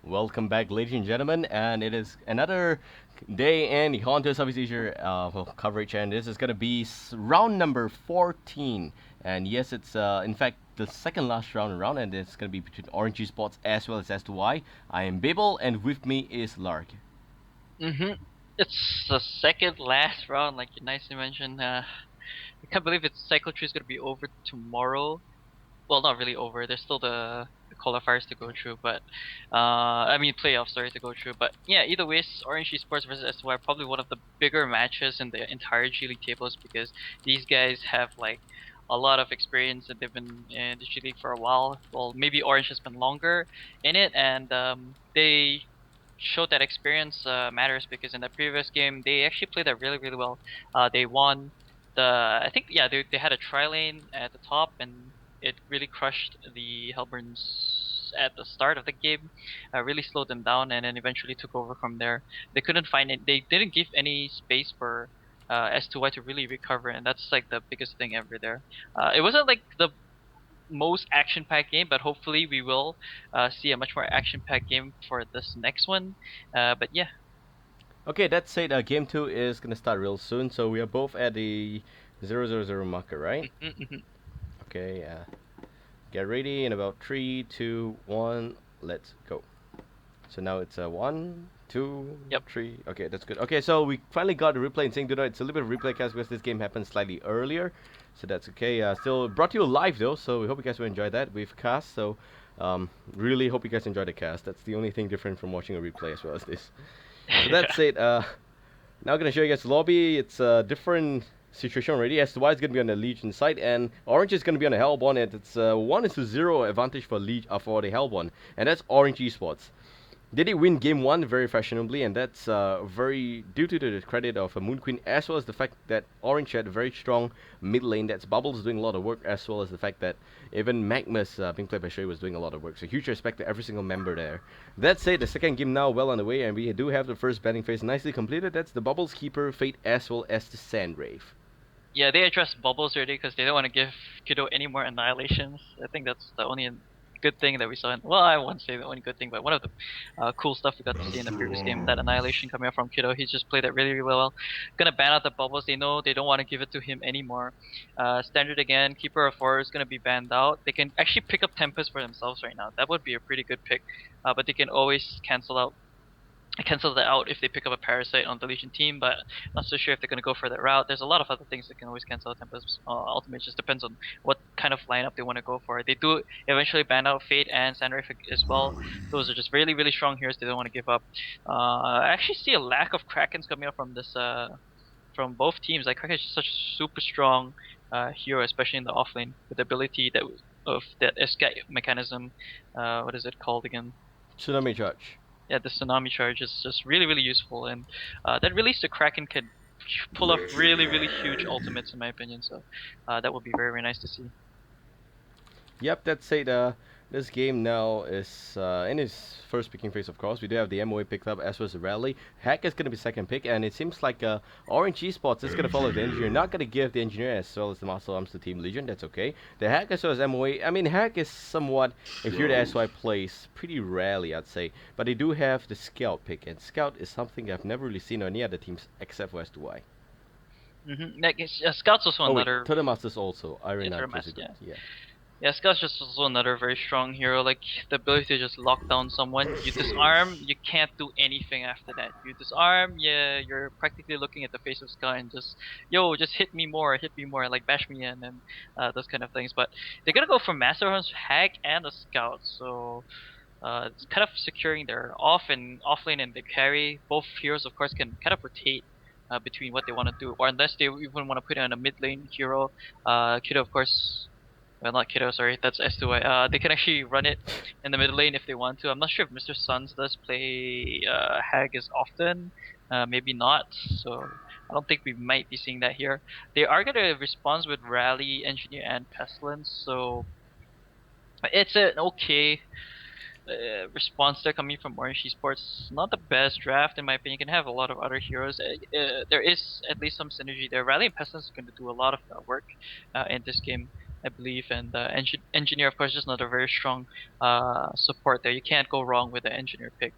Welcome back, ladies and gentlemen, and it is another day in the HoNTourSEA Southeast Asia coverage, and this is going to be round number 14. And yes, it's in fact the second last round around, and it's going to be between ORGE Sports as well as s2y. I am Babel, and with me is Lark. It's the second last round, like you nicely mentioned. I can't believe it's Cycle 3 is gonna be over tomorrow. Well, not really over. There's still the qualifiers to go through, but I mean playoffs, sorry, to go through. But yeah, either way, Orange Esports versus s2y are probably one of the bigger matches in the entire G League tables because these guys have like a lot of experience and they've been in the G League for a while. Well, maybe Orange has been longer in it, and they showed that experience matters because in the previous game they actually played that really well. They won the I think yeah they had a tri lane at the top and it really crushed the Hellburns at the start of the game, really slowed them down and then eventually took over from there. They couldn't find it. They didn't give any space for s2y to really recover, and that's like the biggest thing ever there. It wasn't like the most action-packed game, but hopefully we will see a much more action-packed game for this next one. But yeah. Okay, that said, game two is going to start real soon, so we are both at the 000 marker, right? Mhm. Okay, get ready in about 3, 2, 1, let's go. So now it's a one, two, Yep. three. Okay, that's good. Okay, so we finally got the replay in sync. It's a little bit of replay cast because this game happened slightly earlier, so that's okay. Still brought to you live though, so we hope you guys will enjoy that. We've cast, so really hope you guys enjoy the cast. That's the only thing different from watching a replay as well as this. So Yeah. that's it. Now I'm gonna show you guys the lobby. It's a different situation already. s2y is gonna be on the Legion side, and Orange is gonna be on the Hellborn. And it's 1-0 advantage for for the Hellborn, and that's Orange Esports. Did he win game one very fashionably, and that's very due to the credit of Moon Queen, as well as the fact that Orange had a very strong mid lane. That's Bubbles doing a lot of work, as well as the fact that even Magmus, being played by Shay, was doing a lot of work. So huge respect to every single member there. That said, the second game now well on the way, and we do have the first batting phase nicely completed. That's the Bubbles Keeper, Fate, as well as the Sandwraith. Yeah, they addressed bubbles already because they don't want to give Kiddo any more annihilations. I think that's the only good thing that we saw. Well, I won't say the only good thing, but one of the cool stuff we got to see in the previous game, that annihilation coming out from Kiddo. He just played it really well. Gonna ban out the bubbles. They know they don't want to give it to him anymore. Standard again, Keeper of Horror is gonna be banned out. They can actually pick up Tempest for themselves right now. That would be a pretty good pick, but they can always cancel that out if they pick up a Parasite on the Legion team, but not so sure if they're going to go for that route. There's a lot of other things that can always cancel out Tempest. Ultimately, it just depends on what kind of lineup they want to go for. They do eventually ban out Fate and Sandwraith as well. Those are just really strong heroes they don't want to give up. I actually see a lack of Krakens coming up from this from both teams. Like Kraken is just such a super strong hero, especially in the offlane, with the ability of that escape mechanism. What is it called again? Tsunami Charge. Yeah, the tsunami charge is just really useful, and that release the Kraken could pull off really huge ultimates in my opinion. So that would be very nice to see. Yep, that's it. This game now is in its first picking phase, of course. We do have the MOA picked up as well as the Rally. Hack is going to be second pick, and it seems like Orange Esports is going to follow the Engineer. Not going to give the Engineer as well as the Master Arms to Team Legion. That's okay. The Hack as well as MOA. I mean, Hack is somewhat, if you're the SY plays, pretty rarely, I'd say. But they do have the Scout pick, and Scout is something I've never really seen on any other teams except for S2Y. Like Scout's also Oh, wait, another. Turtle Masters also. Iron Yeah, Knight is good. yeah. Yeah. Yeah, Scout's just also another very strong hero. Like the ability to just lock down someone. You disarm, you can't do anything after that. You disarm, yeah, you're practically looking at the face of Scout and just, yo, just hit me more, like bash me in, and those kind of things. But they're gonna go for Master Hunter's Hack and a Scout, so it's kind of securing their off lane and the carry. Both heroes, of course, can kind of rotate. Between what they want to do, or unless they even want to put in a mid lane hero, Kiddo, of course, well, not Kiddo, sorry, that's s2y. They can actually run it in the mid lane if they want to. I'm not sure if Mr. Suns does play Hag as often. Maybe not. So I don't think we might be seeing that here. They are gonna respond with Rally, Engineer, and Pestilence. So it's an okay response there coming from Orange Esports. Not the best draft in my opinion. You can have a lot of other heroes. There is at least some synergy there. Rally and Pestilence is going to do a lot of work in this game. I believe, and engineer, of course, is another very strong support there. You can't go wrong with the engineer pick,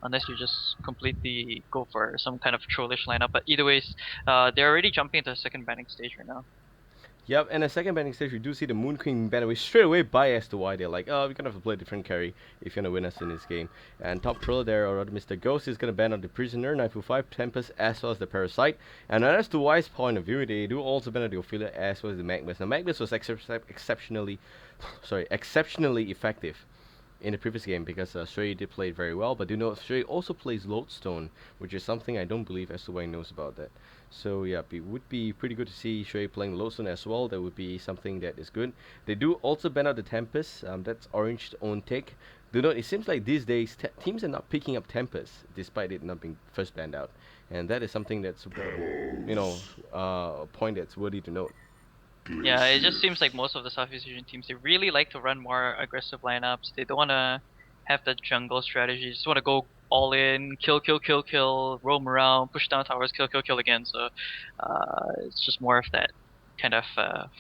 unless you just completely go for some kind of trollish lineup. But either ways, they're already jumping into the second banning stage right now. Yep, and the second banning stage, we do see the Moon Queen banned away straight away by s2y. They're like, oh, we're gonna have to play a different carry if you're gonna win us in this game. And top troller there, or rather Mr. Ghost, is gonna ban on the Prisoner, 945, Tempest, as well as the Parasite. And on s2y's point of view, they do also ban on the Ophelia as well as the Magnus. Now, Magnus was exceptionally, exceptionally effective in the previous game because Stray did play it very well, but do know Stray also plays Lodestone, which is something I don't believe s2y knows about that. So yeah, it would be pretty good to see Shui playing Lodestone as well. That would be something that is good. They do also ban out the Tempest. That's Orange's own take. Do note, it seems like these days teams are not picking up Tempest despite it not being first banned out, and that is something that's a point that's worthy to note. Yeah, it just seems like most of the Southeast Asian teams, they really like to run more aggressive lineups. They don't want to have the jungle strategy. They just want to go all in, kill, kill, kill, kill, roam around, push down towers, kill, kill, kill again. So it's just more of that kind of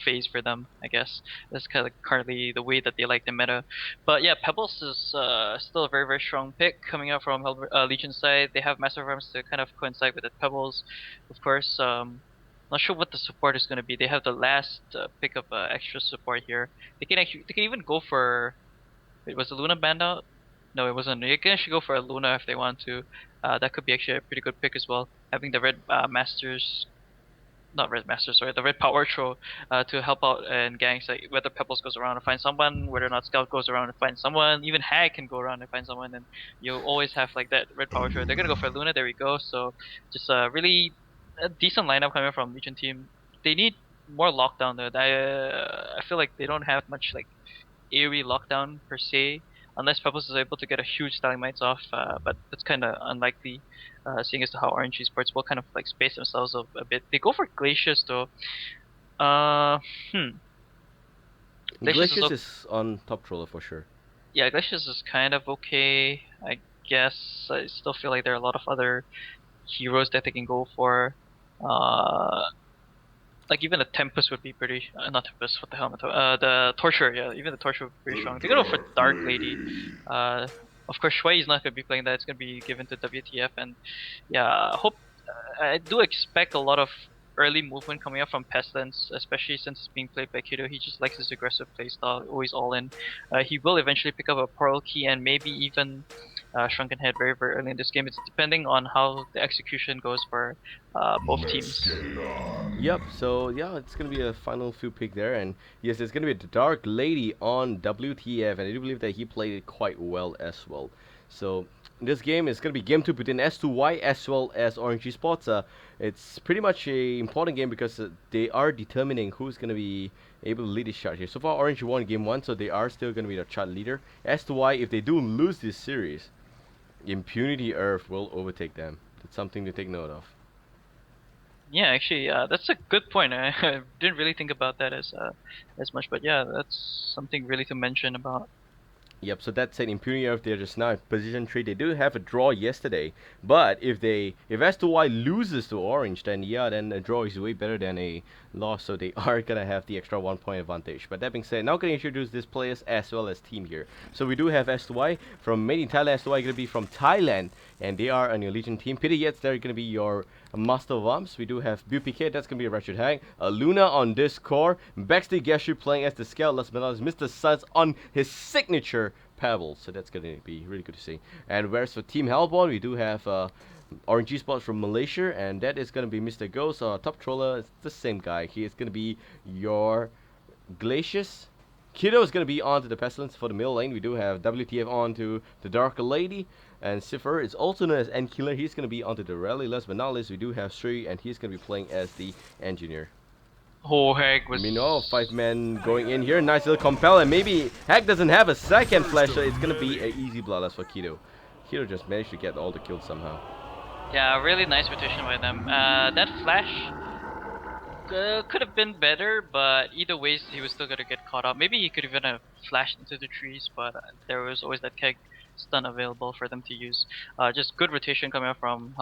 phase for them, I guess. That's kind of currently the way that they like the meta. But yeah, Pebbles is still a very, very strong pick coming out from Legion side. They have Massive Arms to kind of coincide with the Pebbles, of course. Not sure what the support is going to be. They have the last pick of extra support here. They can even go for. Wait, was the Luna banned out? No, it wasn't. You can actually go for a Luna if they want to. That could be actually a pretty good pick as well. Having the red masters, not red masters, sorry, the red power throw to help out in gangs. Like whether Pebbles goes around to find someone, whether or not Scout goes around to find someone, even Hag can go around to find someone, and you always have like that red power throw. They're gonna go for Luna. There we go. So just really a decent lineup coming from Legion team. They need more lockdown though. I feel like they don't have much like airy lockdown per se, unless Pebbles is able to get a huge Stalagmites off. But that's kind of unlikely, seeing as to how RNG Sports will kind of like space themselves a bit. They go for Glacius though. Uh, hmm. Glacius Glacius is on top troller for sure. Yeah, Glacius is kind of okay. I guess I still feel like there are a lot of other heroes that they can go for. Uh, like even the Tempest would be pretty. Not Tempest. What the hell am I talking? The Torture. Yeah, even the Torture would be pretty strong. They go for Dark Lady. Of course, Shui is not gonna be playing that. It's gonna be given to WTF, and yeah, I do expect a lot of early movement coming up from Pestilence, especially since it's being played by Kido. He just likes his aggressive playstyle, always all in. He will eventually pick up a Pearl Key and maybe even Shrunken Head very, very early in this game. It's depending on how the execution goes for both teams. Yep, so yeah, it's gonna be a final few pick there, and yes, there's gonna be the Dark Lady on WTF, and I do believe that he played it quite well as well. So this game is gonna be game two between s2y as well as Orange Sports. It's pretty much a important game because they are determining who's gonna be able to lead this chart here. So far, Orange won game one, so they are still gonna be the chart leader. S2y, if they do lose this series, Impunity Earth will overtake them. That's something to take note of. Yeah, actually, that's a good point. I didn't really think about that as much, but yeah, that's something really to mention about. Yep, so that's an Impunity Earth there just now. Position 3, they do have a draw yesterday. But if S2Y loses to Orange, then yeah, then a draw is way better than a loss. So they are going to have the extra 1 point advantage. But that being said, now going to introduce these players as well as team here. So we do have S2Y from Made in Thailand. S2Y going to be from Thailand. And they are on your Legion team. Peter Yates, they're going to be your Master of Arms. We do have BPK, that's going to be a Ratchet Hag. Luna on this core. Backstage Geshu playing as the Scout. Last but not least, Mr. Suns on his signature Pebble. So that's going to be really good to see. And whereas for Team Hellborn, we do have RNG Spots from Malaysia. And that is going to be Mr. Ghost. Top Troller, it's the same guy. He is going to be your Glacius. Kido is going to be on to the Pestilence for the middle lane. We do have WTF on to the Dark Lady. And Cipher is also known as Endkiller. He's going to be onto the rally. Last but not least, we do have Sri, and he's going to be playing as the Engineer. Oh, Hag was... Mino, 5 men going in here. Nice little compel, and maybe Hag doesn't have a second flash, so it's going to be an easy bloodlust for Kido. Kido just managed to get all the kills somehow. Yeah, really nice rotation by them. That flash could have been better, but either ways, he was still going to get caught up. Maybe he could even have flashed into the trees, but there was always that keg stun available for them to use. Just good rotation coming out from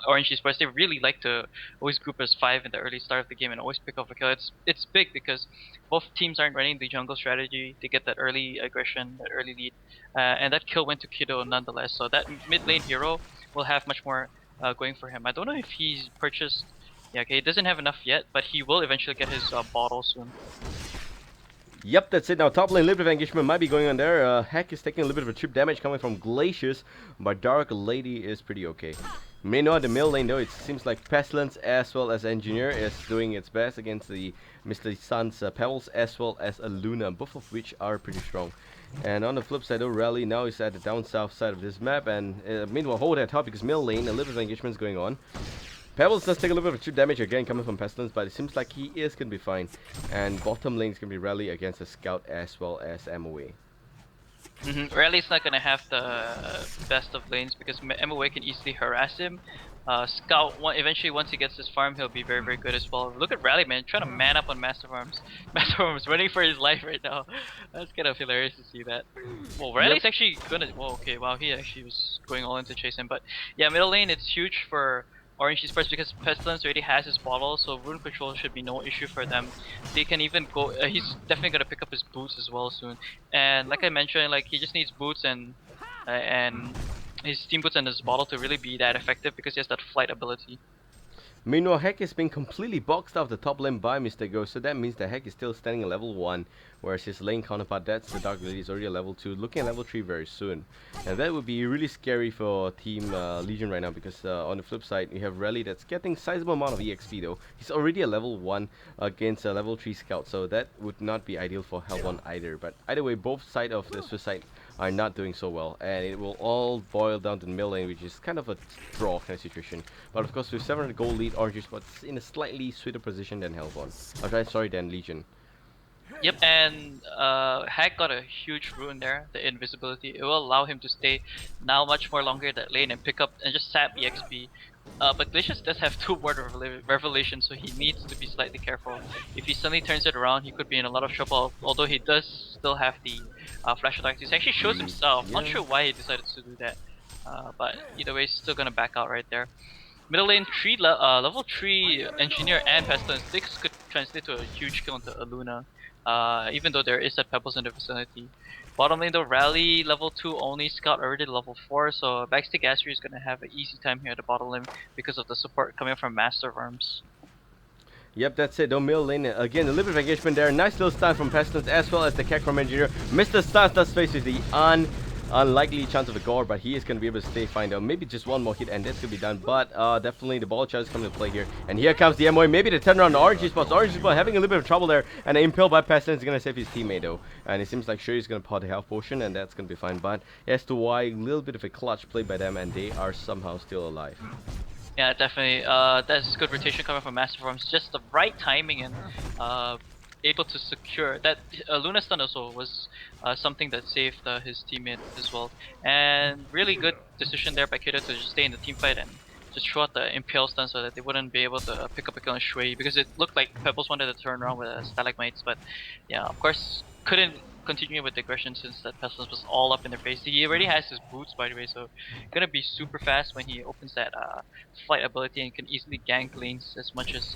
Orange Esports, they really like to always group as 5 in the early start of the game and always pick off a kill. It's big because both teams aren't running the jungle strategy. They get that early aggression, that early lead, and that kill went to Kido nonetheless. So that mid lane hero will have much more going for him. I don't know if he's purchased. Yeah, okay, he doesn't have enough yet, but he will eventually get his bottle soon. Yep, that's it. Now top lane, a little bit of engagement might be going on there. Heck is taking a little bit of a chip damage coming from Glaciers, but Dark Lady is pretty okay. Meanwhile, the middle lane though, it seems like Pestilence as well as Engineer is doing its best against the Mr. Sun's Pebbles as well as a Luna, both of which are pretty strong. And on the flip side, though, Rally now is at the down south side of this map, and meanwhile, hold at top because middle lane, a little bit of engagement is going on. Pebbles does take a little bit of chip damage again coming from Pestilence, but it seems like he is going to be fine. And bottom lane is going to be Rally against the Scout as well as MOA. Rally's not gonna have the best of lanes because MOA can easily harass him. Scout, eventually once he gets his farm, he'll be very, very good as well. Look at Rally, man, trying to man up on Master of Arms. Master of Arms running for his life right now. That's kind of hilarious to see that. Well, Rally's actually gonna. Well, okay, wow, he actually was going all in to chase him. But yeah, middle lane, it's huge for Orange Esports because Pestilence already has his bottle, so rune control should be no issue for them. They can even go. He's definitely gonna pick up his boots as well soon. And like I mentioned, like he just needs boots and his steam boots and his bottle to really be that effective because he has that flight ability. Meanwhile, Heck is being completely boxed off the top lane by Mr. Ghost, so that means that Heck is still standing at level 1, whereas his lane counterpart, that's the Dark Lady, is already at level 2, looking at level 3 very soon. And that would be really scary for Team Legion right now, because on the flip side, you have Rally that's getting sizable amount of EXP though. He's already at level 1 against a level 3 Scout, so that would not be ideal for Hellborn either. But either way, both sides of the suicide are not doing so well, and it will all boil down to the middle lane, which is kind of a draw kind of situation. But of course, with 700 gold lead, Orange Esports in a slightly sweeter position than Hellborn. Sorry, than Legion. Yep, and Hack got a huge rune there, the invisibility. It will allow him to stay now much more longer in that lane and pick up and just sap EXP. But Glacius does have 2 word revelations, so he needs to be slightly careful. If he suddenly turns it around, he could be in a lot of trouble, although he does still have the flash attack. He actually shows himself, not sure why he decided to do that. But either way, he's still gonna back out right there. Middle lane, level 3 Engineer and Pestilence, this could translate to a huge kill into Luna. Even though there is that Pebbles in the vicinity. Bottom lane though, Rally level 2 only, Scout already level 4, so Backstick Asher is gonna have an easy time here at the bottom lane because of the support coming from Master of Arms. Yep, that's it. Though middle lane, again, a little bit of engagement there. Nice little stun from Pestilence as well as the Keck from Engineer. Mr. Stars does face with the unlikely chance of a gore, but he is going to be able to stay fine though. Maybe just one more hit and that's going to be done, but definitely the ball charge is coming to play here. And here comes the MOA, maybe the turnaround on Orange Esports. Orange Esports having a little bit of trouble there, and the impale by Pestilence is going to save his teammate though. And it seems like Shui is going to pot the health potion, and that's going to be fine. But s2y, a little bit of a clutch play by them, and they are somehow still alive. Yeah, definitely. That's good rotation coming from Master of Arms. Just the right timing and able to secure that. Luna stun also was something that saved his teammate as well. And really good decision there by Kido to just stay in the team fight and just throw out the impale stun so that they wouldn't be able to pick up a kill on Shui, because it looked like Pebbles wanted to turn around with stalagmites, but yeah, of course couldn't continue with the aggression since that Pestilence was all up in their face. He already has his boots, by the way, so gonna be super fast when he opens that flight ability and can easily gank lanes as much as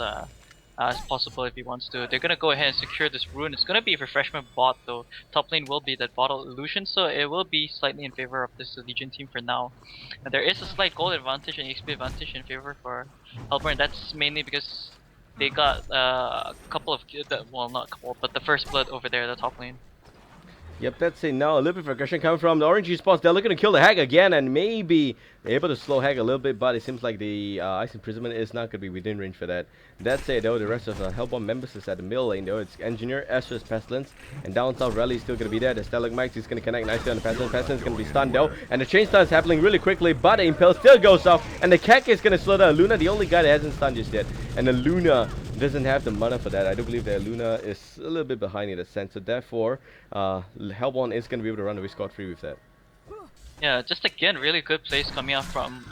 possible if he wants to. They're gonna go ahead and secure this rune. It's gonna be refreshment bot though. Top lane will be that bottle illusion, so it will be slightly in favor of this Legion team for now. And there is a slight gold advantage and XP advantage in favor for Hellborn. That's mainly because they got a couple of, well, not a couple, but the first blood over there, the top lane. Yep, that's it. Now a little bit of aggression coming from the Orange Esports. They're looking to kill the Hag again, and maybe able to slow Hag a little bit, but it seems like the Ice Imprisonment is not going to be within range for that. That's it though. The rest of the Hellborn members is at the middle lane though. It's Engineer, Asher's Pestilence, and down south Rally is still going to be there. The Stalagmites is going to connect nicely on the Pestilence. Pestilence is going to be stunned though, and the chain stun is happening really quickly, but the Impale still goes off, and the Keck is going to slow down Luna, the only guy that hasn't stunned just yet. And the Luna doesn't have the mana for that. I do believe that Luna is a little bit behind in a sense, so therefore Hellborn is going to be able to run away scot-free with that. Yeah, just again, really good plays coming out from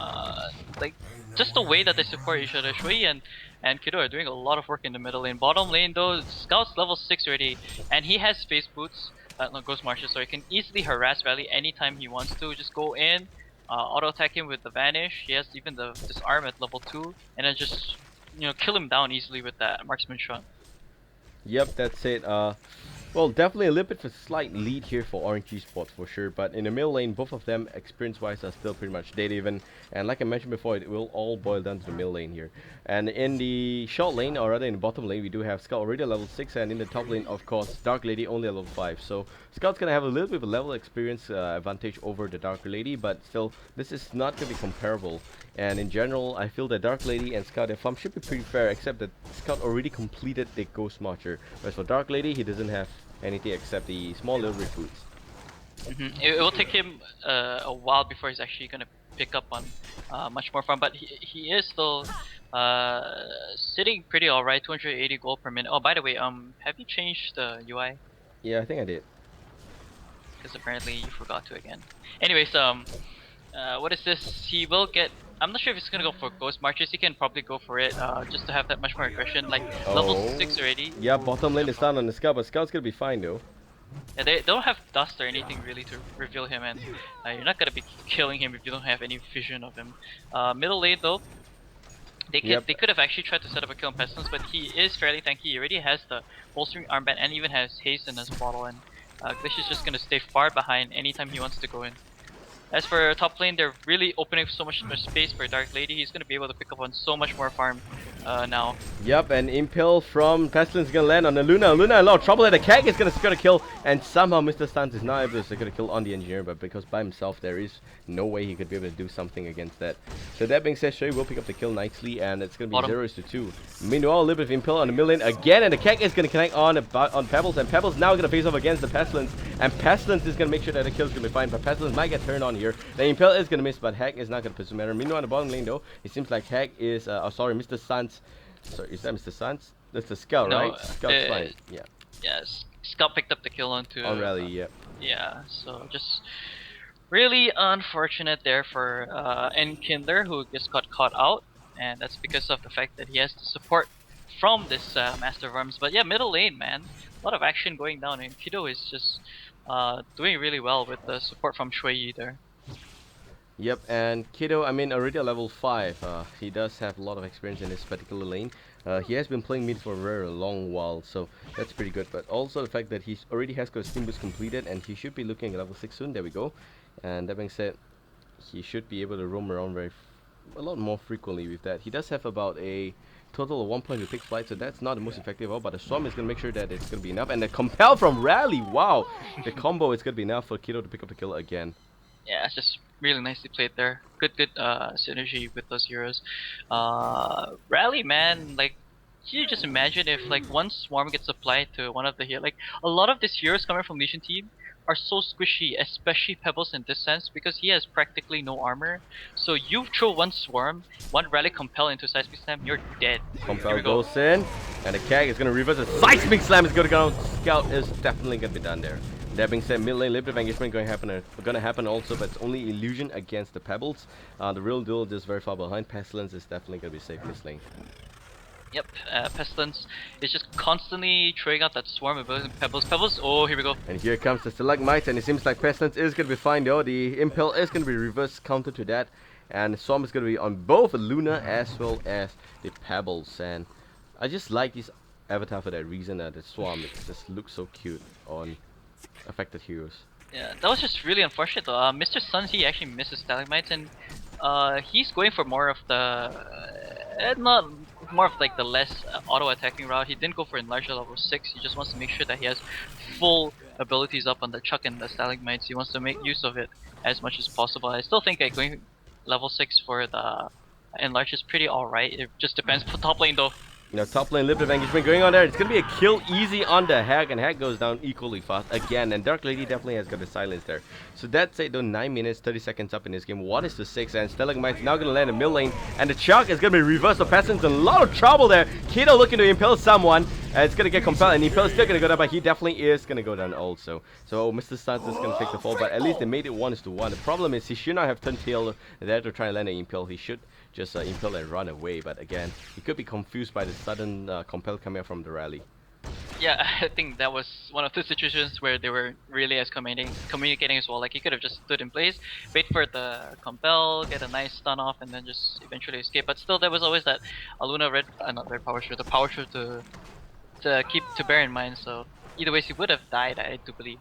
like just the way that they support each other. Shui and Kido are doing a lot of work in the middle lane. Bottom lane though, Scout's level 6 already, and he has space boots, no, Ghost Marshes, so he can easily harass Rally anytime he wants to. Just go in, auto attack him with the vanish. He has even the disarm at level 2, and then just kill him down easily with that marksman shot. Yep, that's it. Well, definitely a little bit of a slight lead here for Orange Esports for sure, but in the middle lane, both of them experience-wise are still pretty much dead even. And like I mentioned before, it will all boil down to the middle lane here. And in the short lane, or rather in the bottom lane, we do have Scout already at level 6, and in the top lane, of course, Dark Lady only at level 5. So Scout's gonna have a little bit of a level experience advantage over the Dark Lady, but still, this is not gonna be comparable. And in general, I feel that Dark Lady and Scout, their farm should be pretty fair, except that Scout already completed the Ghost Marcher. Whereas for Dark Lady, he doesn't have anything except the small little recruits. It will take him a while before he's actually gonna pick up on much more farm, but he is still sitting pretty alright. 280 gold per minute. Oh, by the way, have you changed the UI? Yeah, I think I did. Because apparently you forgot to again. Anyways, what is this? He will get. I'm not sure if he's gonna go for Ghost Marches. He can probably go for it just to have that much more aggression. Like level 6 already. Yeah, bottom lane is down on the Scout, but Scout's gonna be fine though. Yeah, they don't have dust or anything really to reveal him, and you're not gonna be killing him if you don't have any vision of him. Middle lane though, they could have actually tried to set up a kill on Pestilence, but he is fairly tanky. He already has the bolstering armband and even has haste in his bottle, and Glitch is just gonna stay far behind anytime he wants to go in. As for top lane, they're really opening so much more space for Dark Lady. He's gonna be able to pick up on so much more farm now. Yep, and Impale from Pestilence is gonna land on the Luna. Luna in a lot of trouble there. The Keg is gonna secure the kill, and somehow Mr. Stans is not able to secure the kill on the Engineer, but because by himself there is no way he could be able to do something against that. So that being said, s2y will pick up the kill nicely, and it's gonna be 0-2. Meanwhile, a little bit of Impale on the mid lane again, and the Keg is gonna connect on Pebbles, and Pebbles now gonna face off against the Pestilence, and Pestilence is gonna make sure that the kill is gonna be fine, but Pestilence might get turned on here. The Impale is gonna miss, but Hack is not gonna pursue matter. Meanwhile, on the bottom lane though, it seems like Hack is sorry, Mr. Sans. Sorry, is that Mr. Sans? That's the Scout, no, right? Scout's fine. Yeah. Yes, Scout picked up the kill onto on Rally, yeah. Yeah, so just really unfortunate there for Enkindler, who just got caught out, and that's because of the fact that he has the support from this Master of Arms. But yeah, middle lane, man, a lot of action going down, and Kido is just doing really well with the support from s2y there. Yep, and Kido, I mean, already at level 5, he does have a lot of experience in this particular lane. He has been playing mid for a very long while, so that's pretty good. But also the fact that he already has got Steam Boost completed, and he should be looking at level 6 soon. There we go. And that being said, he should be able to roam around a lot more frequently with that. He does have about a total of 1 point to take flight, so that's not the most effective all, but the Swarm is going to make sure that it's going to be enough. And the Compel from Rally, wow! The combo is going to be enough for Kido to pick up the kill again. Yeah, it's just really nicely played there. Good synergy with those heroes. Rally, man, like, can you just imagine if like one swarm gets applied to one of the heroes? Like, a lot of these heroes coming from Legion team are so squishy, especially Pebbles in this sense, because he has practically no armor. So you throw one swarm, one Rally Compel into Seismic Slam, you're dead. Compel goes in, and the Keg is going to reverse the Seismic Slam is going to go. Scout is definitely going to be done there. That being said, mid lane limited engagement going to happen also, but it's only illusion against the Pebbles. The real duel is very far behind. Pestilence is definitely going to be safe this lane. Yep, Pestilence is just constantly throwing out that swarm of Pebbles. Pebbles, oh, here we go. And here comes the Stalagmites, and it seems like Pestilence is going to be fine though. The Impale is going to be reverse counter to that, and the Swarm is going to be on both Luna as well as the Pebbles. And I just like this avatar for that reason, that the Swarm, it just looks so cute on affected heroes. Yeah, that was just really unfortunate though. Mr. Suns, he actually misses Stalagmites, and he's going for more of the more of like the less auto attacking route. He didn't go for Enlarge at level 6. He just wants to make sure that he has full abilities up on the Chuck and the Stalagmites. He wants to make use of it as much as possible. I still think going level 6 for the Enlarge is pretty alright. It just depends on top lane though. You know, top lane limited engagement going on there. It's going to be a kill easy on the Hack, and Hack goes down equally fast again. And Dark Lady definitely has got the silence there. So that's it though, 9 minutes, 30 seconds up in this game. 1-6, and Stalagmite's now going to land in mid lane. And the Chuck is going to be reversed. of Pestilence in a lot of trouble there. Kido looking to impale someone. It's going to get compelled, and Impale is still going to go down, but he definitely is going to go down also. So Mr. Stans is going to take the fall, but at least they made it 1-1. The problem is he should not have turned tail there to try and land an Impale. He should just Impale and run away, but again, he could be confused by the sudden compel coming out from the Rally. Yeah, I think that was one of the situations where they were really as communicating as well. Like he could have just stood in place, wait for the compel, get a nice stun off, and then just eventually escape. But still, there was always that Aluna not red power shoot, the power shoot to bear in mind. So either ways, he would have died, I do believe.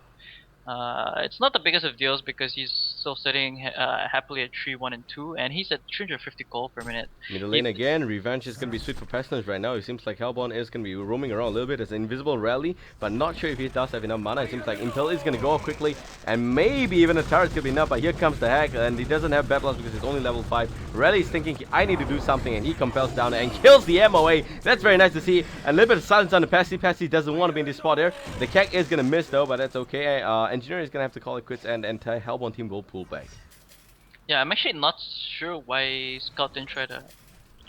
It's not the biggest of deals because he's still sitting happily at 3, 1, and 2, and he's at 350 gold per minute. Middle lane again, revenge is going to be sweet for Pestilence right now. It seems like Hellborn is going to be roaming around a little bit as an invisible rally, but not sure if he does have enough mana. It seems like Impel is going to go off quickly, and maybe even a turret's going to be enough, but here comes the hack, and he doesn't have Bad Blast because it's only level 5. Rally is thinking, I need to do something, and he compels down and kills the MOA. That's very nice to see. A little bit of silence on the Passy. Passy doesn't want to be in this spot there. The Kek is going to miss though, but that's okay. Engineer is going to have to call it quits, and the entire Hellborn team will pull back. Yeah, I'm actually not sure why Scott didn't try to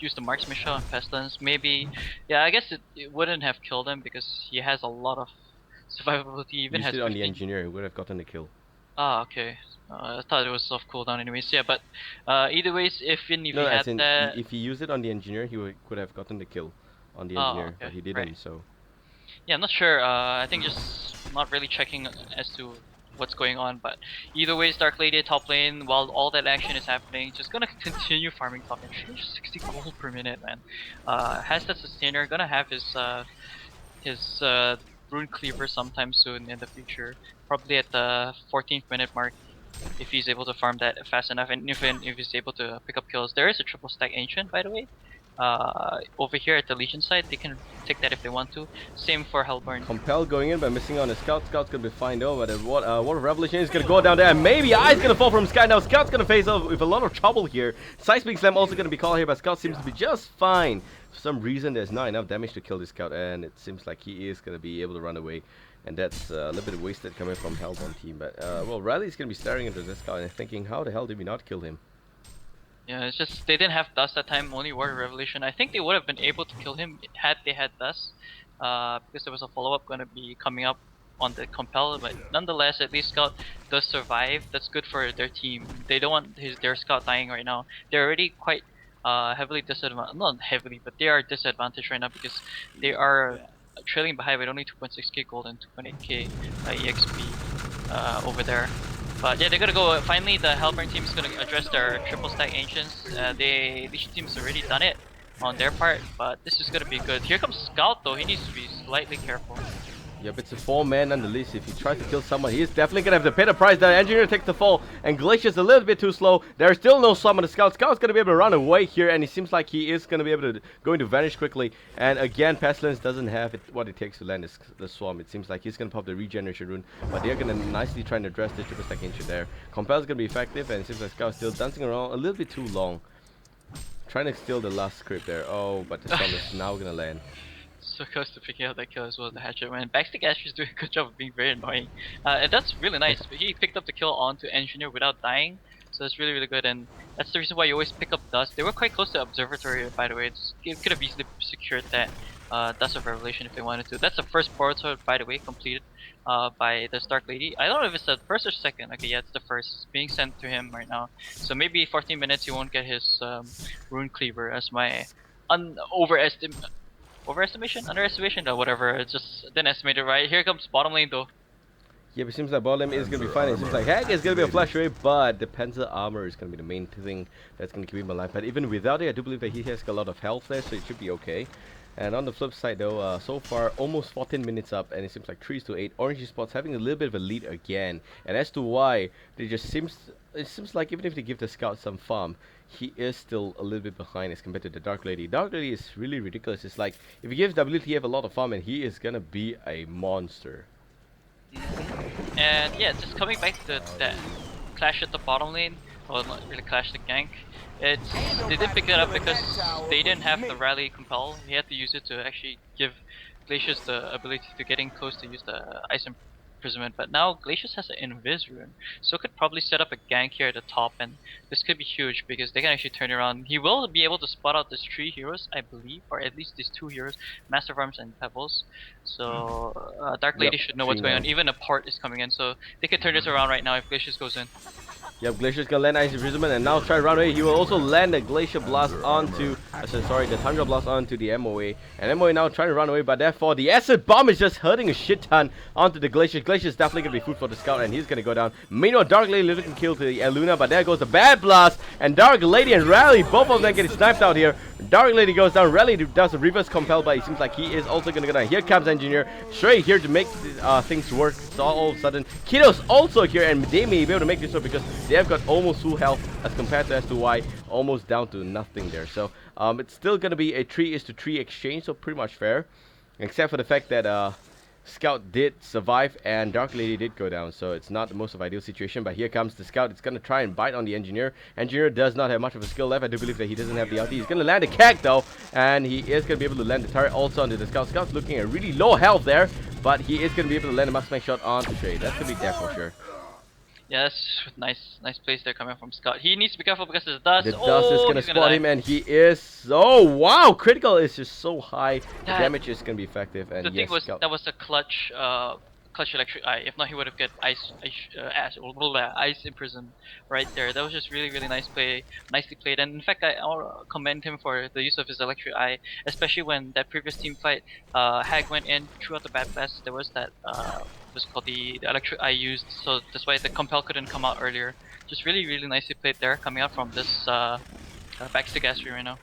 use the marksman shot on Pestilence. Maybe, yeah, I guess it wouldn't have killed him because he has a lot of survivability. He even Used has it on 15. the engineer, he would have gotten the kill. Ah, okay. I thought it was off cooldown anyways. Yeah, but either ways, if he No, had as in, that, if he used it on the engineer, he could have gotten the kill on the oh, engineer, okay, but he didn't, right. so... Yeah, I'm not sure. I think just not really checking as to what's going on. But either ways, Dark Lady top lane, while all that action is happening, just gonna continue farming top lane. 60 gold per minute, man. Has that sustainer, gonna have his rune cleaver sometime soon in the future. Probably at the 14th minute mark, if he's able to farm that fast enough, and even if he's able to pick up kills. There is a triple stack ancient, by the way. Over here at the Legion side, they can take that if they want to. Same for Hellborn. Compel going in by missing on a Scout. Scout's gonna be fine though, but what Revelation is gonna go down there, and maybe Eye's gonna fall from Sky. Now Scout's gonna face off with a lot of trouble here. Seismic Slam also gonna be called here, but Scout seems to be just fine. For some reason, there's not enough damage to kill this Scout, and it seems like he is gonna be able to run away. And that's a little bit wasted coming from Hellborn team. But well, Riley's gonna be staring into this Scout and thinking, how the hell did we not kill him? Yeah, it's just they didn't have dust that time, only Word of Revelation. I think they would have been able to kill him had they had dust, because there was a follow-up going to be coming up on the compel, but nonetheless, at least Scout does survive. That's good for their team. They don't want their Scout dying right now. They're already quite heavily disadvantaged, not heavily, but they are disadvantaged right now because they are trailing behind with only 2.6k gold and 2.8k EXP over there. But yeah, they're gonna go. Finally, the Hellborn team is gonna address their triple stack ancients. The Legion team has already done it on their part, but this is gonna be good. Here comes Scout though. He needs to be slightly careful. Yep, it's a 4-man nonetheless. If he tries to kill someone, he is definitely going to have to pay the price. The engineer takes the fall, and Glacier's a little bit too slow. There's still no swarm on the Scout. Scout's going to be able to run away here, and it seems like he is going to be able to vanish quickly. And again, Pestilence doesn't have what it takes to land the swarm. It seems like he's going to pop the regeneration rune, but they're going to nicely try and address the triple stack ancient there. Compel's going to be effective, and it seems like Scout's still dancing around a little bit too long. Trying to steal the last script there. Oh, but the storm is now going to land. So close to picking out that kill as well as the hatchet, man. Backstick actually is doing a good job of being very annoying. And that's really nice. He picked up the kill onto Engineer without dying, so that's really, really good. And that's the reason why you always pick up Dust. They were quite close to Observatory, by the way. It could have easily secured that Dust of Revelation if they wanted to. That's the first portal, by the way, completed by the Stark Lady. I don't know if it's the first or second. Okay, yeah, it's the first. It's being sent to him right now. So maybe 14 minutes he won't get his Rune Cleaver as my underestimation, or whatever. It's just didn't estimate it right. Here comes bottom lane though. Yeah, but it seems like bottom lane is going to be fine. It seems like Hack is going to be a flash away, but the Panzer armor is going to be the main thing that's going to keep him alive. But even without it, I do believe that he has a lot of health there, so it should be okay. And on the flip side though, so far almost 14 minutes up, and it seems like 3-8. Orange Spots having a little bit of a lead again. And as to why, it seems like even if they give the Scout some farm, he is still a little bit behind as compared to the Dark Lady. Dark Lady is really ridiculous. It's like, if he gives WTF a lot of farm, and he is gonna be a monster. And yeah, just coming back to that clash at the bottom lane, well, not really clash, the gank. They didn't pick it up because they didn't have the rally compel. He had to use it to actually give Glacius the ability to getting close to use the ice imprisonment. But now Glacius has an invis rune, so could probably set up a gank here at the top, and this could be huge because they can actually turn around. He will be able to spot out these 3 heroes, I believe, or at least these 2 heroes, Master of Arms and Pebbles. So Dark Lady should know what's going on. Even a port is coming in, so they could turn this around right now if Glacius goes in. Yep, Glacier's gonna land Ice Imprisonment and now try to run away. He will also land a Glacier Blast onto sorry, the Thunder Blast onto the MOA, and MOA now trying to run away, but therefore the Acid Bomb is just hurting a shit ton onto the Glacier. Glacier is definitely going to be food for the Scout, and he's going to go down. Meanwhile, Dark Lady looking kill to the Luna, but there goes the Bad Blast, and Dark Lady and Rally, both of them getting sniped out here. Dark Lady goes down, Rally does a reverse compel, but it seems like he is also going to go down. Here comes Engineer, straight here to make things work. So all of a sudden, Kiddo's also here, and they may be able to make this work because they have got almost full health as compared to S2y, almost down to nothing there. So it's still going to be a 3-3 exchange, so pretty much fair, except for the fact that Scout did survive and Dark Lady did go down, so it's not the most of ideal situation. But here comes the Scout. It's going to try and bite on the Engineer. Engineer does not have much of a skill left. I do believe that he doesn't have the ulti. He's going to land a keg though, and he is going to be able to land the turret also onto the Scout. Scout's looking at really low health there, but he is going to be able to land a max shot onto Shay. That's going to be death for sure. Yeah, that's nice plays there coming from Scout. He needs to be careful because of the dust. The dust is going to spot him, and he is... Oh, wow! Critical is just so high. The damage is going to be effective. And the thing was, that was a clutch electric eye. If not, he would have got ice imprisoned right there. That was just really nice play, nicely played. And in fact, I'll commend him for the use of his electric eye, especially when that previous team fight, Hag went in, threw out the Bad Blast. There was that was called the electric eye used, so that's why the compel couldn't come out earlier. Just really nicely played there, coming out from this backstick Astri right now.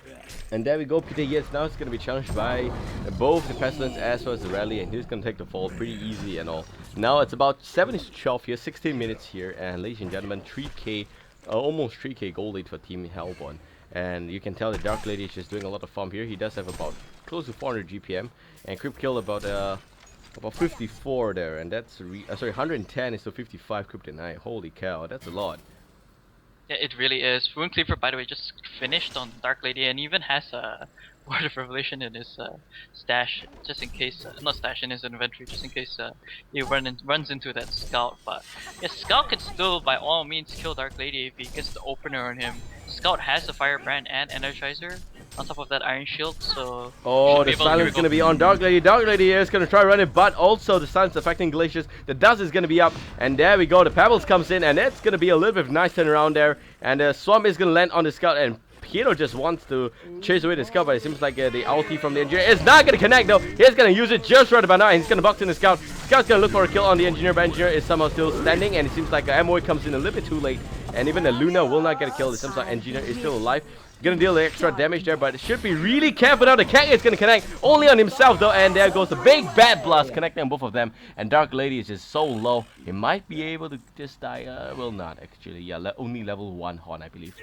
And there we go, Peter Yates now is going to be challenged by both the Pestilence as well as the Rally, and he's going to take the fall pretty easy and all. Now it's about 7-12 here, 16 minutes here, and ladies and gentlemen, 3k, almost 3k gold lead for Team Hellborn. And you can tell the Dark Lady is just doing a lot of farm here. He does have about close to 400 GPM, and Crypt kill about 54 there, and that's sorry, 110 is to 55 Kryptonite. Holy cow, that's a lot. Yeah, it really is. Rune Cleaver, by the way, just finished on Dark Lady and even has a Word of Revelation in his stash, just in case, not stash, in his inventory, just in case he runs into that Scout. But yeah, Scout can still, by all means, kill Dark Lady if he gets the opener on him. Scout has a Firebrand and Energizer, on top of that Iron Shield, so... Oh, the silence is going to be on Dark Lady. Dark Lady is going to try to run it, but also the silence affecting Glaciers. The dust is going to be up, and there we go. The Pebbles comes in, and it's going to be a little bit of a nice turnaround there. And the Swamp is going to land on the Scout, and Hero just wants to chase away the Scout, but it seems like the ulti from the Engineer is not going to connect though. He's going to use it just right about now, and he's going to box in the Scout. Scout's going to look for a kill on the Engineer, but Engineer is somehow still standing, and it seems like MOA comes in a little bit too late, and even the Luna will not get a kill. It seems like Engineer is still alive. Gonna deal the extra damage there, but it should be really careful now. The Kang is gonna connect only on himself though, and there goes the big Bad Blast connecting on both of them. And Dark Lady is just so low, he might be able to just die. Will not actually. Yeah, only level 1 HoN, I believe.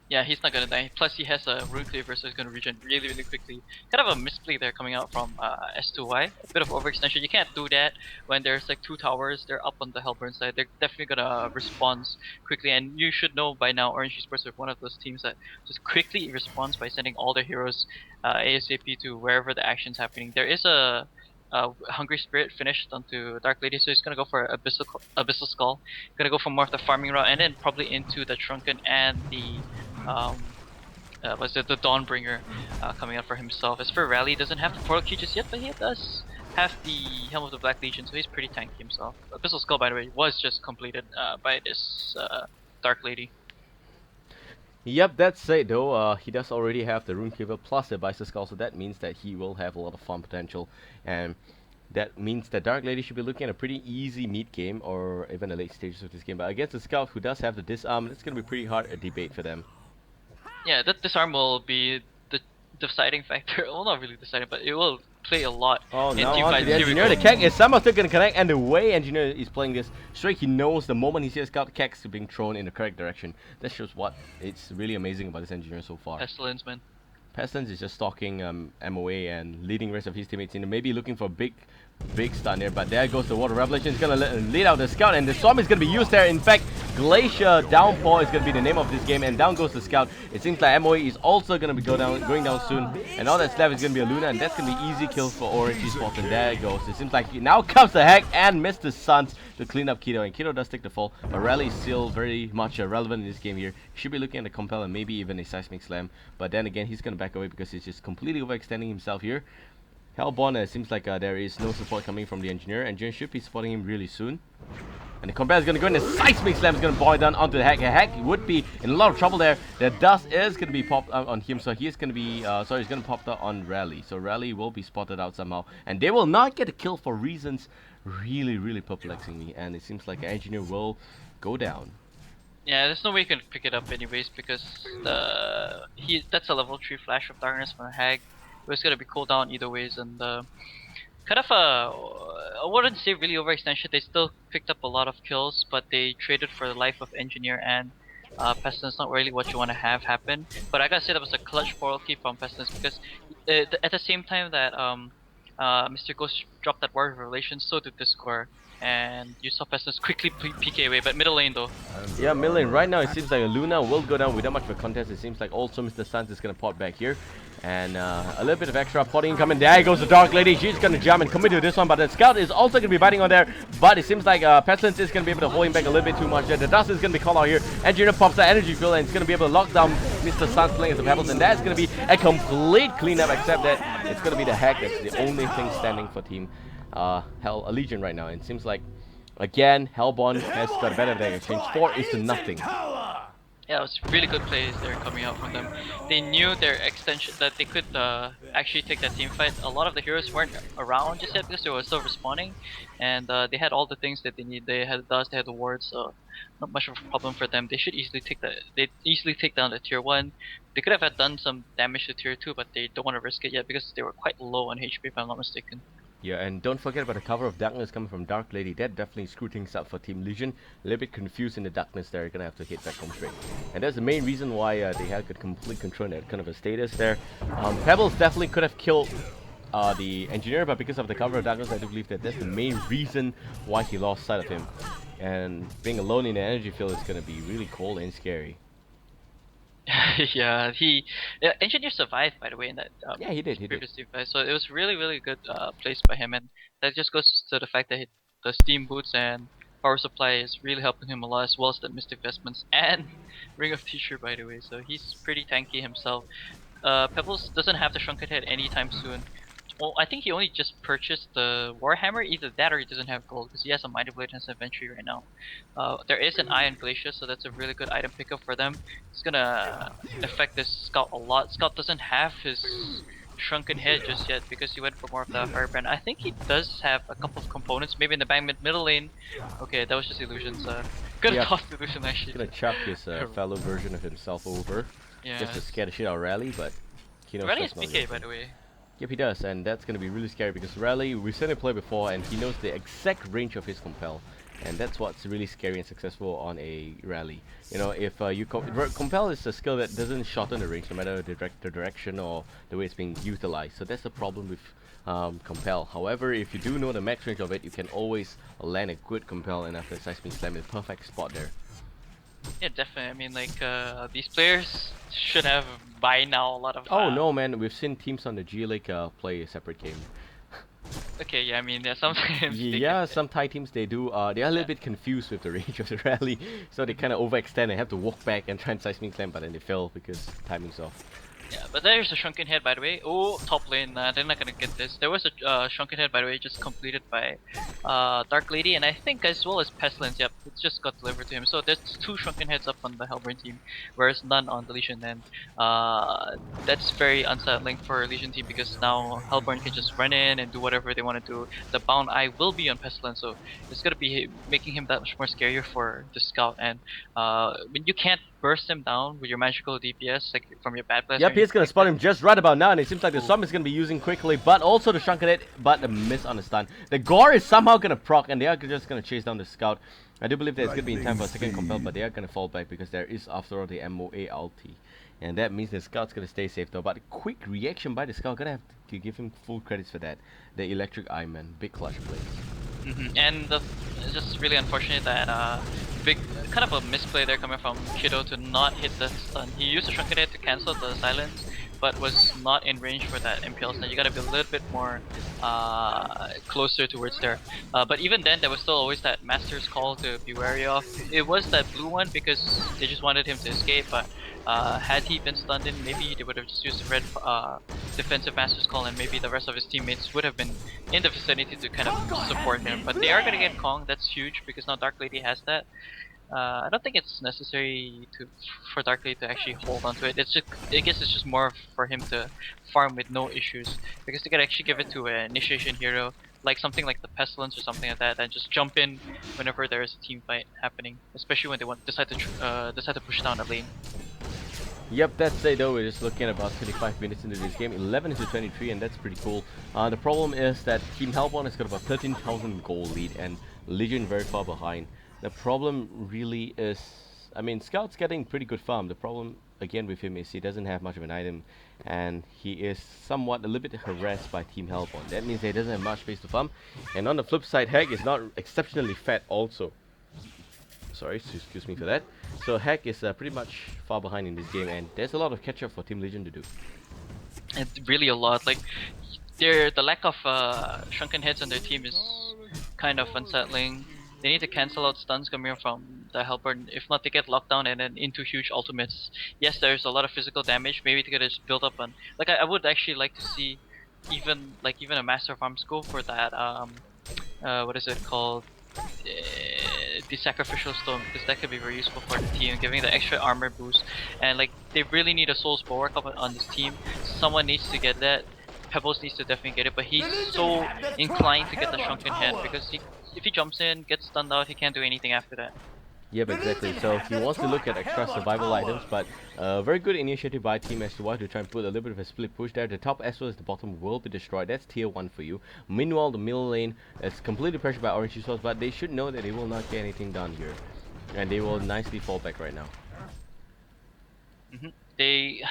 Yeah, he's not gonna die. Plus, he has a Rune Cleaver, so he's gonna regen really quickly. Kind of a misplay there coming out from s2y. A bit of overextension. You can't do that when there's like 2 towers. They're up on the Hellborn side. They're definitely gonna respond quickly, and you should know by now, Orange Esports are one of those teams that just quickly responds by sending all their heroes ASAP to wherever the action's happening. There is a Hungry Spirit finished onto Dark Lady, so he's gonna go for Abyssal Skull. Gonna go for more of the farming route, and then probably into the Shrunken and the was it the Dawnbringer coming out for himself. As for Rally, doesn't have the Portal Key just yet, but he does have the Helm of the Black Legion, so he's pretty tanky himself. Abyssal Skull, by the way, was just completed by this Dark Lady. Yep, that's it though. He does already have the Rune Cleaver plus the Abyssal Skull, so that means that he will have a lot of farm potential, and that means that Dark Lady should be looking at a pretty easy mid game or even the late stages of this game. But against the Scout, who does have the disarm, it's going to be pretty hard a debate for them. Yeah, that disarm will be the deciding factor. Well, not really deciding, but it will play a lot. Oh, now on the Engineer. The Keg is somehow still going to connect, and the way Engineer is playing this straight, he knows the moment he sees Scout, the Keg is being thrown in the correct direction. That shows what it's really amazing about this Engineer so far. Pestilence, man. Pestilence is just stalking MOA and leading the rest of his teammates in, maybe looking for a big stun there, but there goes the Water Revelation. It's going to lead out the Scout, and the Storm is going to be used there. In fact, Glacier Downpour is going to be the name of this game, and down goes the Scout. It seems like MOA is also going to be going down soon, and all that's left is going to be a Luna, and that's going to be easy kill for Orange Esports, and there it goes. It seems like now comes the Hack and Mr. Suns to clean up Kiddo, and Kiddo does take the fall, but Rally is still very much relevant in this game here. He should be looking at the Compel and maybe even a Seismic Slam, but then again, he's going to back away because he's just completely overextending himself here. Hellborn, it seems like there is no support coming from the Engineer. Engineer should be supporting him really soon. And the Compel is going to go in, the Seismic Slam is going to boil down onto the Hack. Hack would be in a lot of trouble there. The dust is going to be popped out on him, so he is going to be, he's going to pop out on Rally. So Rally will be spotted out somehow. And they will not get a kill for reasons really perplexing me. And it seems like Engineer will go down. Yeah, there's no way you can pick it up anyways because that's a level 3 Flash of Darkness from a Hag. It was gonna be cooldown either ways, and kind of I wouldn't say really overextension. They still picked up a lot of kills, but they traded for the life of Engineer and Pestilence. Not really what you want to have happen. But I gotta say that was a clutch portal key from Pestilence because at the same time that Mr. Ghost dropped that War of Revelation, so did the score. And you saw Pestilence quickly PK away, but middle lane though. Yeah, middle lane. Right now it seems like Luna will go down without much of a contest. It seems like also Mr. Suns is going to pot back here. And a little bit of extra potting coming. There goes the Dark Lady. She's going to jump and commit to this one. But the Scout is also going to be biting on there. But it seems like Pestilence is going to be able to hold him back a little bit too much there. The Dust is going to be called out here. Engineer pops the energy field and it's going to be able to lock down Mr. Suns playing as the Pebbles. And that's going to be a complete cleanup, except that it's going to be the Hack that's the only thing standing for Team Legion right now. And it seems like, again, Hellborn has got a better deck exchange. 4-0. Yeah, it was really good plays there coming out from them. They knew their extension that they could actually take that team fight. A lot of the heroes weren't around just yet because they were still respawning, and they had all the things that they need. They had dust, they had the wards, so not much of a problem for them. They should easily take that. They easily take down the tier 1. They could have done some damage to tier 2, but they don't want to risk it yet because they were quite low on HP, if I'm not mistaken. Yeah, and don't forget about the cover of darkness coming from Dark Lady. That definitely screwed things up for Team Legion. A little bit confused in the darkness there. You're gonna have to hit back home straight. And that's the main reason why they had good complete control in that kind of a status there. Pebbles definitely could have killed the Engineer, but because of the cover of darkness, I do believe that that's the main reason why he lost sight of him. And being alone in the energy field is gonna be really cold and scary. Yeah, Engineer survived, by the way, in that yeah, he did. Fight. So it was really good place by him, and that just goes to the fact that the Steam Boots and Power Supply is really helping him a lot, as well as the Mystic Vestments and Ring of Teacher, by the way. So he's pretty tanky himself. Pebbles doesn't have the Shrunken Head anytime soon. Well, I think he only just purchased the Warhammer, either that or he doesn't have gold, because he has a Mighty Blade and some Inventory right now. There is an Iron Glacier, so that's a really good item pickup for them. It's gonna affect this Scout a lot. Scout doesn't have his Shrunken Head just yet because he went for more of the Firebrand. I think he does have a couple of components, maybe in the back middle lane. Okay, that was just illusions. Gonna toss the illusion actually. Gonna chop his fellow version of himself over, just to scare the shit out of Rally, but he knows Rally is PK, by the way. Yep, he does, and that's going to be really scary because Rally, we've seen him play before, and he knows the exact range of his Compel. And that's what's really scary and successful on a Rally. You know, if you Compel is a skill that doesn't shorten the range no matter the direction or the way it's being utilized. So that's the problem with Compel. However, if you do know the max range of it, you can always land a good Compel, and after Seismic Slam, in a perfect spot there. Yeah, definitely. I mean, like, these players should have by now a lot of. Oh no, man! We've seen teams on the G League play a separate game. Okay, yeah, I mean, yeah, sometimes. Yeah, some Thai teams they do. They are a little bit confused with the range of the Rally, so they kind of overextend and have to walk back and try and Seismic Slam, but then they fail because timing's off. Yeah, but there's a Shrunken Head, by the way. Oh, top lane, they're not gonna get this. There was a Shrunken Head, by the way, just completed by Dark Lady, and I think as well as Pestilence. Yep, it just got delivered to him. So there's 2 Shrunken Heads up on the Hellborn team, whereas none on the Legion. And that's very unsettling for Legion team because now Hellborn can just run in and do whatever they want to do. The Bound Eye will be on Pestilence, so it's gonna be making him that much more scarier for the Scout. And when you can't burst him down with your magical DPS, like from your bad blast. Yep, he's gonna spot him just right about now, and it seems like the Storm is gonna be using quickly, but also the Shrunken Head, but the miss on the stun. The Gore is somehow gonna proc, and they are just gonna chase down the Scout. I do believe that it's gonna be in time for a second Compel, but they are gonna fall back because there is, after all, the MOA ulti. And that means the Scout's gonna stay safe though, but a quick reaction by the Scout, gonna have to give him full credits for that. The Electric Eye Man, big clutch play. And it's just really unfortunate that big kind of a misplay there coming from Kiddo to not hit the stun. He used the Shrunken Head to cancel the silence, but was not in range for that MPL stun. You gotta be a little bit more closer towards there. But even then, there was still always that Master's Call to be wary of. It was that blue one because they just wanted him to escape, but had he been stunned in, maybe they would have just used the red defensive master's call, and maybe the rest of his teammates would have been in the vicinity to kind of support him. But they are gonna get Kong. That's huge because now Dark Lady has that. I don't think it's necessary for Dark Lady to actually hold onto it. It's just, I guess it's just more for him to farm with no issues, because they could actually give it to an initiation hero, like something like the Pestilence or something like that, and just jump in whenever there is a team fight happening, especially when they decide to push down a lane. Yep, that said though, we're just looking at about 25 minutes into this game, 11 to 23, and that's pretty cool. The problem is that Team Hellborn has got about 13,000 gold lead, and Legion very far behind. The problem really is, I mean, Scout's getting pretty good farm. The problem again with him is he doesn't have much of an item, and he is somewhat a little bit harassed by Team Hellborn. That means he doesn't have much space to farm, and on the flip side, Hag is not exceptionally fat also. Sorry, excuse me for that. So Hack is pretty much far behind in this game, and there's a lot of catch up for Team Legion to do. It's really a lot. Like, the lack of shrunken heads on their team is kind of unsettling. They need to cancel out stuns coming from the helper. If not, they get locked down and then into huge ultimates. Yes, there's a lot of physical damage. Maybe they could just build up on. Like, I would actually like to see even a master farms go for that. What is it called? The sacrificial stone, because that could be very useful for the team, giving the extra armor boost. And like, they really need a soul's bulwark up on this team. Someone needs to get that. Pebbles needs to definitely get it, but he's so inclined to get the shrunken head, because if he jumps in, gets stunned out, he can't do anything after that. Yep, exactly. So he wants to look at extra survival items, but very good initiative by Team s2y to try and put a little bit of a split push there. The top as well as the bottom will be destroyed. That's tier 1 for you. Meanwhile, the middle lane is completely pressured by Orange Resource, but they should know that they will not get anything done here. And they will nicely fall back right now. They,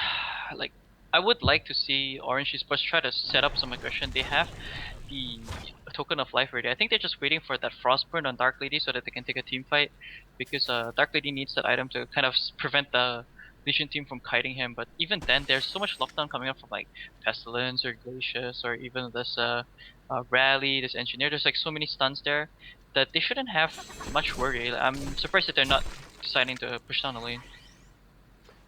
like, I would like to see Orange Esports try to set up some aggression. They have the token of life ready. I think they're just waiting for that Frostburn on Dark Lady so that they can take a team fight, because Dark Lady needs that item to kind of prevent the Legion team from kiting him. But even then, there's so much lockdown coming up from like Pestilence or Glacius or even this Rally, this Engineer. There's like so many stuns there that they shouldn't have much worry. I'm surprised that they're not deciding to push down the lane.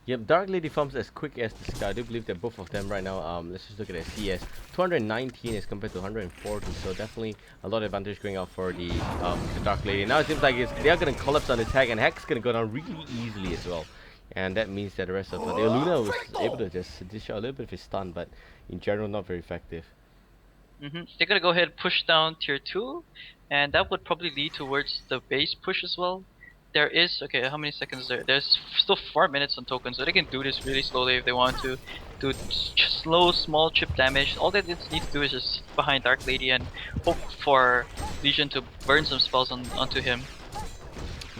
Yep, Dark Lady farms as quick as the Sky. I do believe that both of them right now, let's just look at their CS. 219 as compared to 140, so definitely a lot of advantage going out for the Dark Lady. Now it seems like they are going to collapse on this Hack, and Hack's going to go down really easily as well. And that means that the rest of the Luna was able to just dish out a little bit of his stun, but in general not very effective. They're going to go ahead and push down tier 2, and that would probably lead towards the base push as well. There is, okay, how many seconds there? There's still 4 minutes on tokens, so they can do this really slowly if they want to. Do slow, small chip damage. All they need to do is just sit behind Dark Lady and hope for Legion to burn some spells onto him.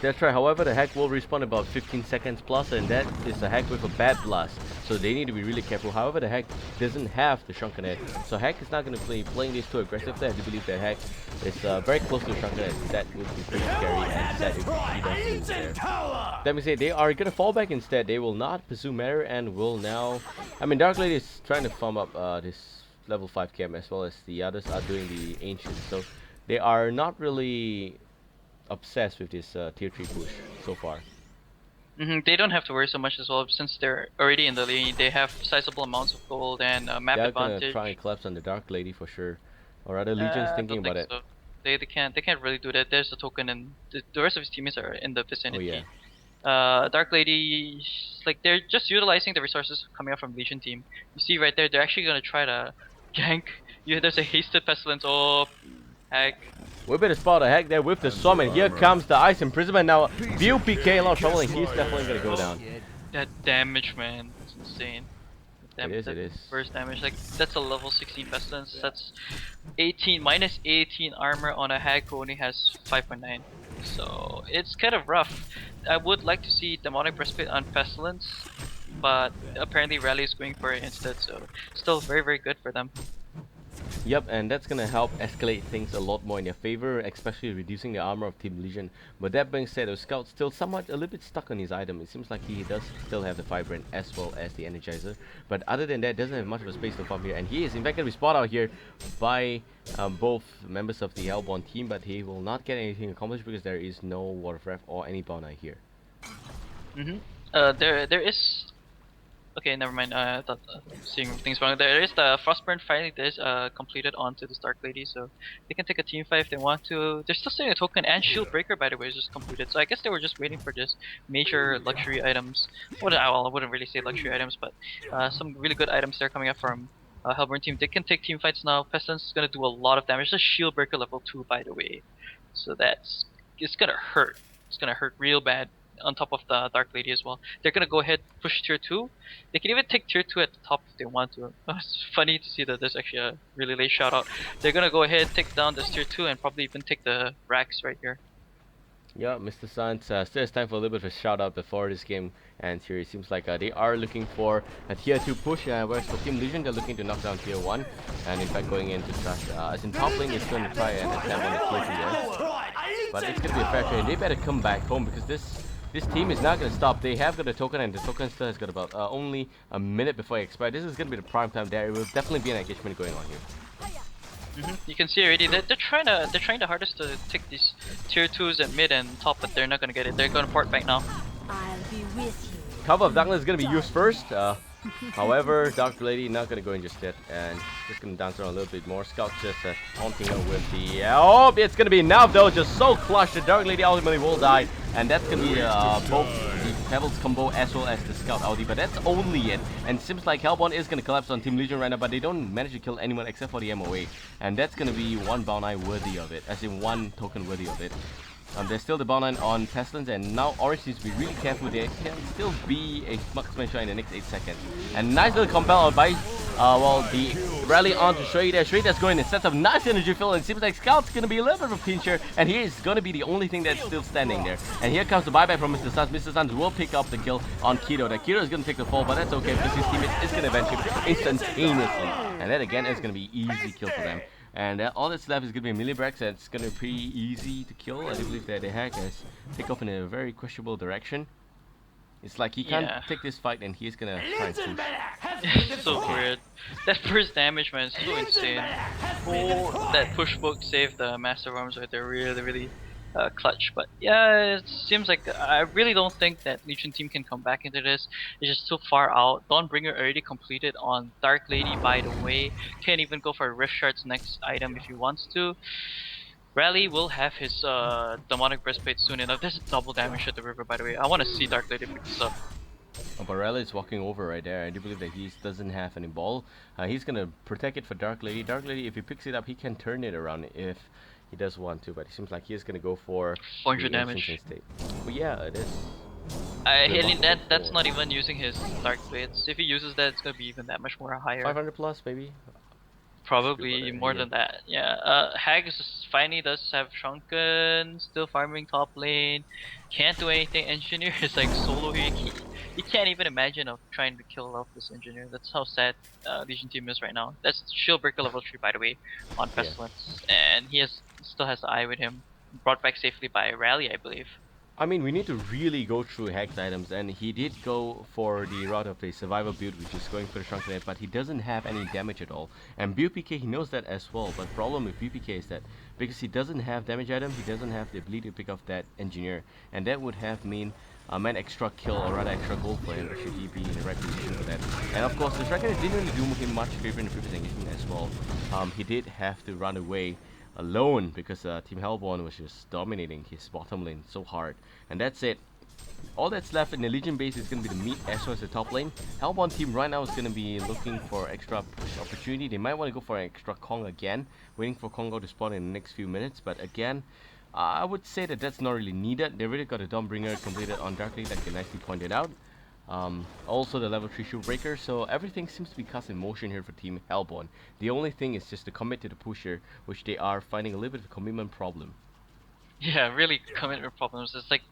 That's right, however the Hack will respawn about 15 seconds plus, and that is a Hack with a bad blast, so they need to be really careful. However, the Hack doesn't have the Shrunken Head, so Hack is not going to playing this too aggressively. I do believe that Hack is very close to the Shrunken Head. That would be pretty scary, and that if he does lose there. Let me say, they are going to fall back instead. They will not pursue Matter and will now... I mean, Dark Lady is trying to farm up this level 5 camp as well as the others are doing the Ancients, so they are not really obsessed with this tier 3 push so far. They don't have to worry so much as well, since they're already in the lead. They have sizable amounts of gold and map They're advantage. gonna try and collapse on the Dark Lady for sure. Or other Legion's thinking about it. So. They can't really do that. There's a token, and the rest of his teammates are in the vicinity. Oh yeah. Dark Lady, like, they're just utilizing the resources coming out from Legion team. You see right there, they're actually gonna try to gank. Yeah, there's a hasted Pestilence. Oh, Hack. We better spot a Hack there with the Swam, and here comes the Ice Imprisonment. Now, View PK, a lot of trouble, and he's definitely gonna go down. That damage, man, it's insane. It is. First damage, like, that's a level 16 Pestilence. That's minus 18 armor on a Hag who only has 5.9. So it's kind of rough. I would like to see Demonic Breastplate on Pestilence, but apparently Rally is going for it instead. So still very, very good for them. Yep, and that's gonna help escalate things a lot more in their favor, especially reducing the armor of Team Legion. But that being said, the Scout's still somewhat a little bit stuck on his item. It seems like he does still have the Vibrant as well as the Energizer, but other than that, doesn't have much of a space to farm here. And he is in fact gonna be spotted out here by both members of the Hellborn team, but he will not get anything accomplished because there is no Water Breath or any Bound here. There is Okay, never mind. I thought seeing things wrong. There is the Frostburn finally is completed onto this Dark Lady, so they can take a team fight if they want to. They're still setting a token, and Shield Breaker, by the way, is just completed. So I guess they were just waiting for this major luxury items. I wouldn't really say luxury items, but some really good items there coming up from Hellborn team. They can take team fights now. Pestilence is gonna do a lot of damage. Just Shield Breaker level 2, by the way, so it's gonna hurt. It's gonna hurt real bad. On top of the Dark Lady as well. They're gonna go ahead push tier 2. They can even take tier 2 at the top if they want to. It's funny to see that there's actually a really late shout out. They're gonna go ahead, take down this tier 2 and probably even take the racks right here. Yeah, Mr. Sans, still has time for a little bit of a shout out before this game ends here. It seems like they are looking for a tier 2 push, whereas for Team Legion, they're looking to knock down tier 1. And in fact, going into trash, as in top lane, is going to try and attempt on the tier 2 there. But it's going to be a fair trade. They better come back home because this team is not going to stop. They have got a token, and the token still has got about only a minute before it expires. This is going to be the prime time there. It will definitely be an engagement going on here. You can see already they're trying the hardest to take these tier 2s at mid and top, but they're not gonna get it. They're gonna port back now. I'll be with you. Cover of Darkness is going to be used first. However, Dark Lady not going to go in just yet, and just going to dance around a little bit more. Scout just taunting her with the... oh, it's going to be enough though, just so clutch. The Dark Lady ultimately will die, and that's going to be both the Pebbles combo as well as the Scout ulti, but that's only it. And seems like Hellborn is going to collapse on Team Legion right now, but they don't manage to kill anyone except for the MOA, and that's going to be one Bound Eye worthy of it, as in one token worthy of it. There's still the bound line on Pestilence, and now Orange needs to be really careful. There can still be a marksman shot in the next 8 seconds. And nice little compel out by, well, the rally onto s2y there. s2y that's going in, sets up nice energy fill, and it seems like Scout's going to be a little bit of a pincher, and he is going to be the only thing that's still standing there. And here comes the buyback from Mr. Sans. Mr. Sans will pick up the kill on Kido. That Kido is going to take the fall, but that's okay because his teammate is going to avenge him instantaneously. And that again is going to be easy kill for them. And all that's left is going to be Millibrex, and it's going to be pretty easy to kill. I do believe that the hack has take off in a very questionable direction. It's like he can't take this fight, and he's going to try and push. It's so weird. That first damage, man, is so insane. Oh, that push book saved the Master of Arms right there. Really clutch. But yeah, it seems like I really don't think that Legion team can come back into this. It's just too far out. Dawnbringer already completed on Dark Lady, by the way. Can't even go for Rift Shard's next item if he wants to. Rally will have his demonic breastplate soon enough. There's double damage at the river, by the way. I want to see Dark Lady pick this up. Oh, Babael is walking over right there. I do believe that he doesn't have any ball. He's gonna protect it for Dark Lady. Dark Lady, if he picks it up, he can turn it around if he does want to, but it seems like he is gonna go for 400 damage. State. But yeah, it is. I mean that's not even using his Dark Blades. If he uses that, it's gonna be even that much more higher. 500 plus, maybe. Probably more than that. Yeah. Hags finally does have Shrunken, still farming top lane. Can't do anything. Engineer is like solo here. You can't even imagine of trying to kill off this engineer. That's how sad Legion team is right now. That's Shield Breaker level 3, by the way, on Pestilence, and he still has the eye with him. Brought back safely by Rally, I believe. I mean, we need to really go through Hex items, and he did go for the route of a survival build, which is going for the Shrunken Head, but he doesn't have any damage at all. And BPK, he knows that as well, but problem with BPK is that because he doesn't have damage item, he doesn't have the ability to pick off that engineer, and that would have mean an extra kill or rather extra goal for him should he be in the right position for that. And of course, the Shrunken Head didn't really do him much favor in the previous engagement as well. He did have to run away alone because Team Hellborn was just dominating his bottom lane so hard, and that's it. All that's left in the Legion base is going to be the meat as well as the top lane. Hellborn team right now is going to be looking for extra push opportunity. They might want to go for an extra Kong again, waiting for Kongo to spawn in the next few minutes, but again, I would say that that's not really needed. They already got a Dawnbringer completed on Dark Lane, like you nicely pointed out. Also the level 3 Shield Breaker, so everything seems to be cast in motion here for Team Hellborn. The only thing is just to commit to the pusher, which they are finding a little bit of a commitment problem. Yeah, really commitment problems. It's like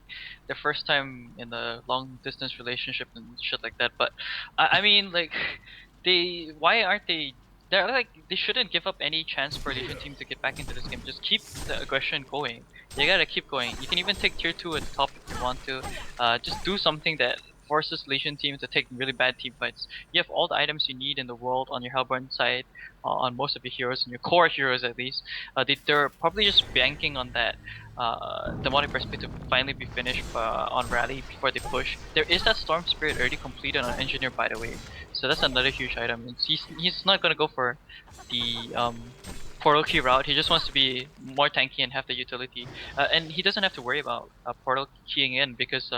their first time in a long distance relationship and shit like that. But I mean, like, why aren't they? They're like, they shouldn't give up any chance for Legion team to get back into this game. Just keep the aggression going. You gotta keep going. You can even take tier 2 at the top if you want to. Just do something that forces Legion team to take really bad team fights. You have all the items you need in the world on your Hellborn side, on most of your heroes, and your core heroes at least. They're probably just banking on that demonic breastplate to finally be finished on rally before they push. There is that storm spirit already completed on engineer, by the way, so that's another huge item. And he's not gonna go for the portal key route. He just wants to be more tanky and have the utility, and he doesn't have to worry about portal keying in because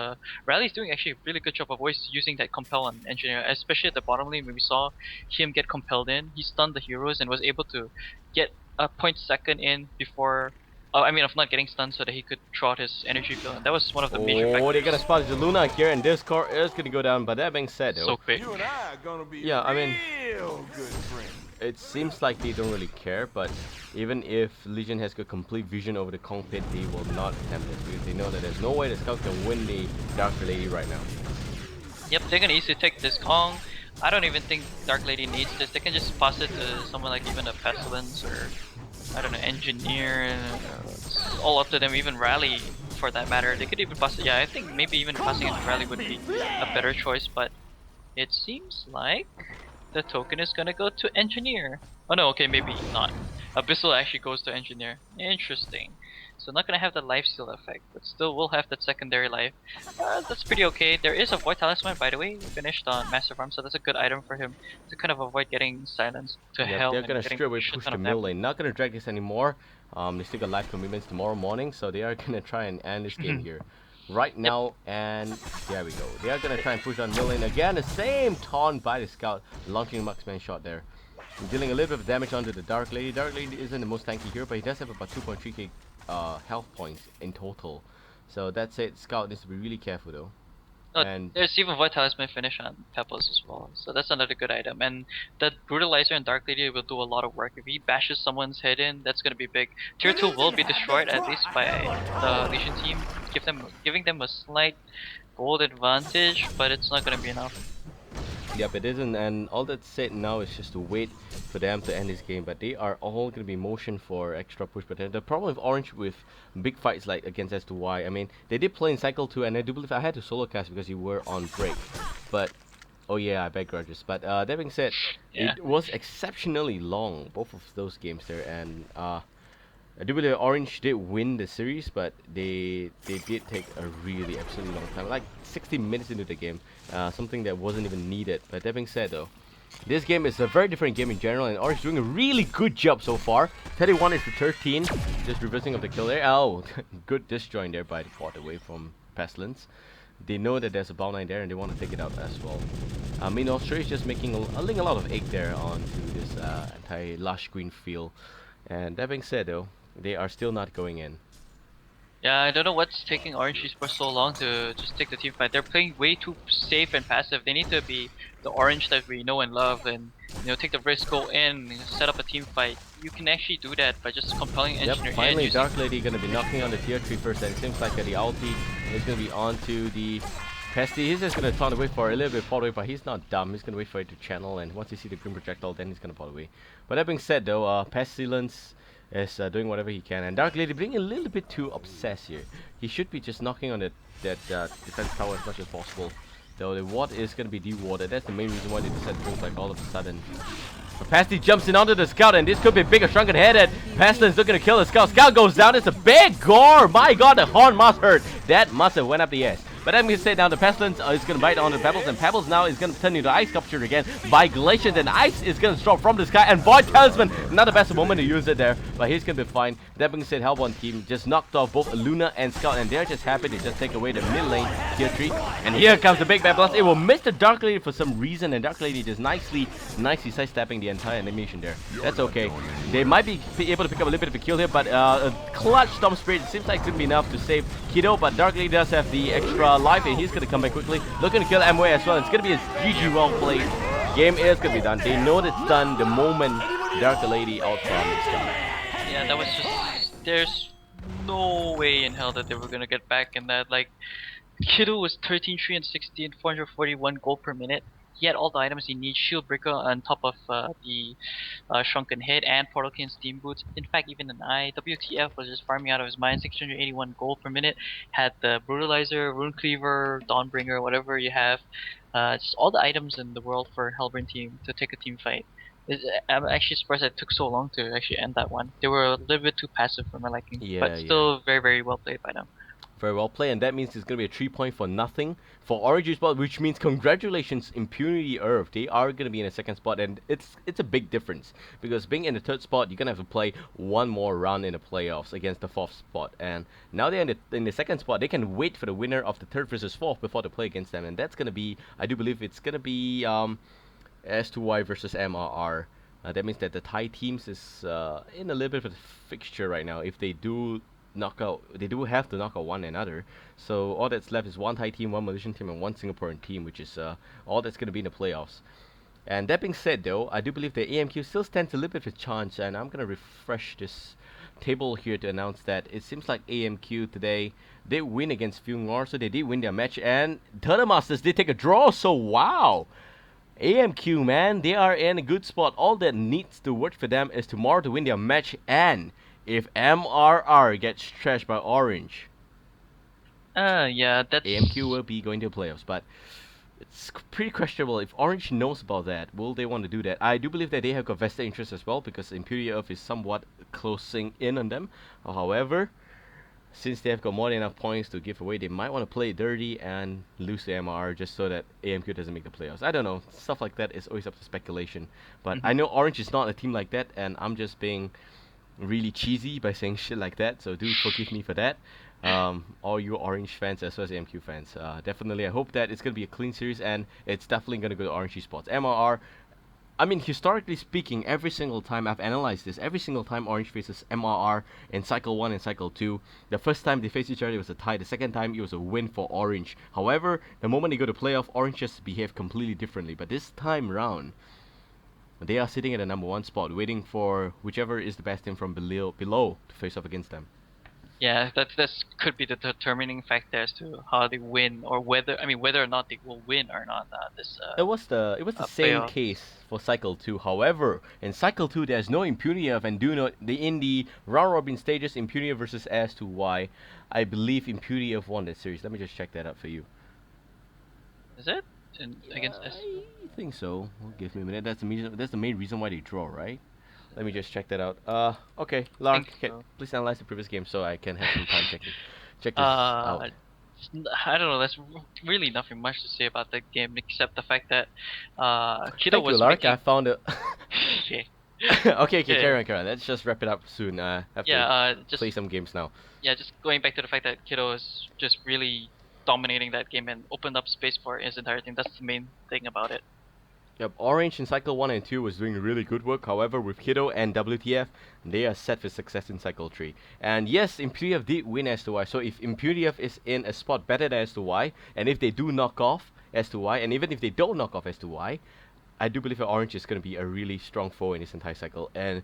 Rally's doing actually a really good job of always using that compel on engineer, especially at the bottom lane when we saw him get compelled in. He stunned the heroes and was able to get a point second in before. I mean, of not getting stunned so that he could throw out his energy field. And that was one of the major factors. Oh, they're gonna spot the Luna here, and this core is gonna go down. But that being said, though, So quick. You and I are gonna be Yeah, I mean- real good friends. it seems like they don't really care. But even if Legion has got complete vision over the cockpit, they will not attempt this because they know that there's no way the Scout can win the Dark Lady right now. Yep, they're gonna easily take this Kong. I don't even think Dark Lady needs this. They can just pass it to someone like even a Pestilence or I don't know, Engineer. It's all up to them. Even Rally, for that matter, they could even pass it. Yeah, I think maybe even passing it to Rally would be a better choice. But it seems like the token is gonna go to Engineer. Oh no, okay, maybe not. Abyssal actually goes to Engineer. Interesting. So not gonna have the life steal effect, but still will have that secondary life. That's pretty okay. There is a Void Talisman, by the way, finished on Massive Arm, so that's a good item for him to kind of avoid getting silenced to Yeah, hell. they're and gonna getting straight away a shit push ton the of middle damage. lane. Not gonna drag this anymore. They still got live commitments tomorrow morning, so they are gonna try and end this game here right now. And there we go. They are gonna try and push on middle lane again. The same taunt by the Scout, launching a marksman shot there. Dealing a little bit of damage onto the Dark Lady. Dark Lady isn't the most tanky hero, but he does have about 2.3k health points in total. So that's it. Scout needs to be really careful though. Oh, And there's even Void Talisman finish on Pebbles as well, so that's another good item. And that Brutalizer and Dark Lady will do a lot of work. If he bashes someone's head in, that's gonna be big. Tier 2 will be destroyed at least by the Legion team, giving them a slight gold advantage, but it's not gonna be enough. yep, it isn't, and all that's said now is just to wait for them to end this game. But they are all going to be motion for extra push potential. The problem with Orange with big fights like against S2y, I mean, they did play in Cycle 2, and I do believe I had to solo cast because you were on break. But, oh yeah, I beg grudges. But that being said, Yeah. it was exceptionally long, both of those games there, and I do believe Orange did win the series, but they did take a really absolutely long time, like 60 minutes into the game, something that wasn't even needed. But that being said, though, this game is a very different game in general, and Orange doing a really good job so far. 31 is to 13, just reversing of the kill there. Oh, good disjoin there by the bot away from Pestilence. They know that there's a bow line there, and they want to take it out as well. Meanwhile, Stray is just making a lot of egg there onto this entire lush green field. And that being said, though, they are still not going in. Yeah, I don't know what's taking Orange for so long to just take the team fight. They're playing way too safe and passive. They need to be the Orange that we know and love, and take the risk, go in, set up a team fight. You can actually do that by just compelling Yep, Engineer in. finally using- Dark Lady gonna be knocking on the tier 3 first, and it seems like the ulti is gonna be onto the Pesty. He's just gonna taunt away for a little bit, fall away, but he's not dumb. He's gonna wait for it to channel, and once he see the green projectile, then he's gonna fall away. But that being said, though, Pestilence is doing whatever he can, and Dark Lady being a little bit too obsessed here. He should be just knocking on that defense tower as much as possible. Though the ward is gonna be dewarded. That's the main reason why they decided to go back all of a sudden. But Pasty jumps in onto the Scout, and this could be bigger, shrunken headed. Pestilence looking to kill the Scout. Scout goes down. It's a big gore. My God, the horn must hurt. That must have went up the ass. But I'm going to say now the Pestilence is going to bite onto Pebbles, and Pebbles now is going to turn into Ice Sculpture again by Glacier, and Ice is going to drop from the sky, and Void Talisman, not the best moment to use it there, but he's going to be fine. That being said, Hellborn team just knocked off both Luna and Scout, and they're just happy to just take away the mid lane, tier 3. And here comes the big bad blast. It will miss the Dark Lady for some reason, and Dark Lady just nicely sidestepping the entire animation there. That's okay. They might be able to pick up a little bit of a kill here, but a clutch Storm Spirit seems like it's going to be enough to save Kido, but Dark Lady does have the extra life, and he's going to come back quickly. Looking to kill Amway as well. It's going to be a GG well played. Game is going to be done. They know that it's done the moment Dark Lady outfarm is done. Yeah, that was just. There's no way in hell that they were gonna get back in that. Like, Kido was 13-3 and 16, 441 gold per minute. He had all the items he needs, Shield Breaker on top of the Shrunken Head and Portal Key and Steam Boots. In fact, even an WTF was just farming out of his mind, 681 gold per minute. Had the Brutalizer, Rune Cleaver, Dawnbringer, whatever you have. Just all the items in the world for Hellburn team to take a team fight. I'm actually surprised it took so long to actually end that one. They were a little bit too passive for my liking, Yeah, but yeah. still very, very well played by them. Very well played, and that means it's going to be a 3 point for nothing for Orange spot, which means congratulations, Impunity Earth. They are going to be in the second spot, and it's a big difference because being in the third spot, you're going to have to play one more round in the playoffs against the fourth spot, and now they're in the second spot. They can wait for the winner of the third versus fourth before they play against them, and that's going to be, I do believe it's going to be s2y versus MRR. That means that the Thai teams is in a little bit of a fixture right now. If they do they do have to knock out one another. So all that's left is one Thai team, one Malaysian team, and one Singaporean team, which is all that's going to be in the playoffs. And that being said, though, I do believe the AMQ still stands a little bit of a chance, and I'm going to refresh this table here to announce that it seems like AMQ today they win against Fungor, so they did win their match, and Turtle Masters did take a draw. So wow. AMQ, man, they are in a good spot. All that needs to work for them is tomorrow to win their match, and if MRR gets trashed by Orange, Yeah, that's AMQ will be going to the playoffs. But it's pretty questionable if Orange knows about that. Will they want to do that? I do believe that they have got vested interest as well because Imperial Earth is somewhat closing in on them. However, since they have got more than enough points to give away, they might want to play it dirty and lose to MR just so that AMQ doesn't make the playoffs. I don't know. Stuff like that is always up to speculation. But I know Orange is not a team like that, and I'm just being really cheesy by saying shit like that. So do forgive me for that. All you Orange fans as well as AMQ fans. Definitely, I hope that it's going to be a clean series, and it's definitely going to go to Orange Esports. MRR, I mean, historically speaking, every single time I've analyzed this, every single time Orange faces MRR in Cycle 1 and Cycle 2, the first time they faced each other it was a tie, the second time it was a win for Orange. However, the moment they go to playoff, Orange just behave completely differently. But this time round, they are sitting at the number 1 spot, waiting for whichever is the best team from below to face off against them. Yeah, that's could be the determining factor as to how they win, or whether or not they will win or not. This It was the same playoff. case for Cycle 2. However, in Cycle 2, there's no Impunity of, and in the round robin stages, Impunity versus S2Y. I believe Impunity of won that series. Let me just check that out for you. Is it against S? I think so. Give me a minute. That's the main reason why they draw, right? Let me just check that out. Okay, Lark, Think so. please analyze the previous game so I can have some time check this out. I don't know. There's really nothing much to say about that game except the fact that Kido Thank was you, Lark. making. I found it. Okay. Okay, Yeah. carry on. Let's just wrap it up soon. Have to Just play some games now. just going back to the fact that Kido is just really dominating that game and opened up space for his entire team. That's the main thing about it. Yep, Orange in Cycle 1 and 2 was doing really good work. However, with Kiddo and WTF, they are set for success in Cycle 3. And yes, Imperial did win S2Y. So if Imperial is in a spot better than S2Y, and if they do knock off S2Y, and even if they don't knock off S2Y, I do believe that Orange is going to be a really strong foe in this entire cycle. And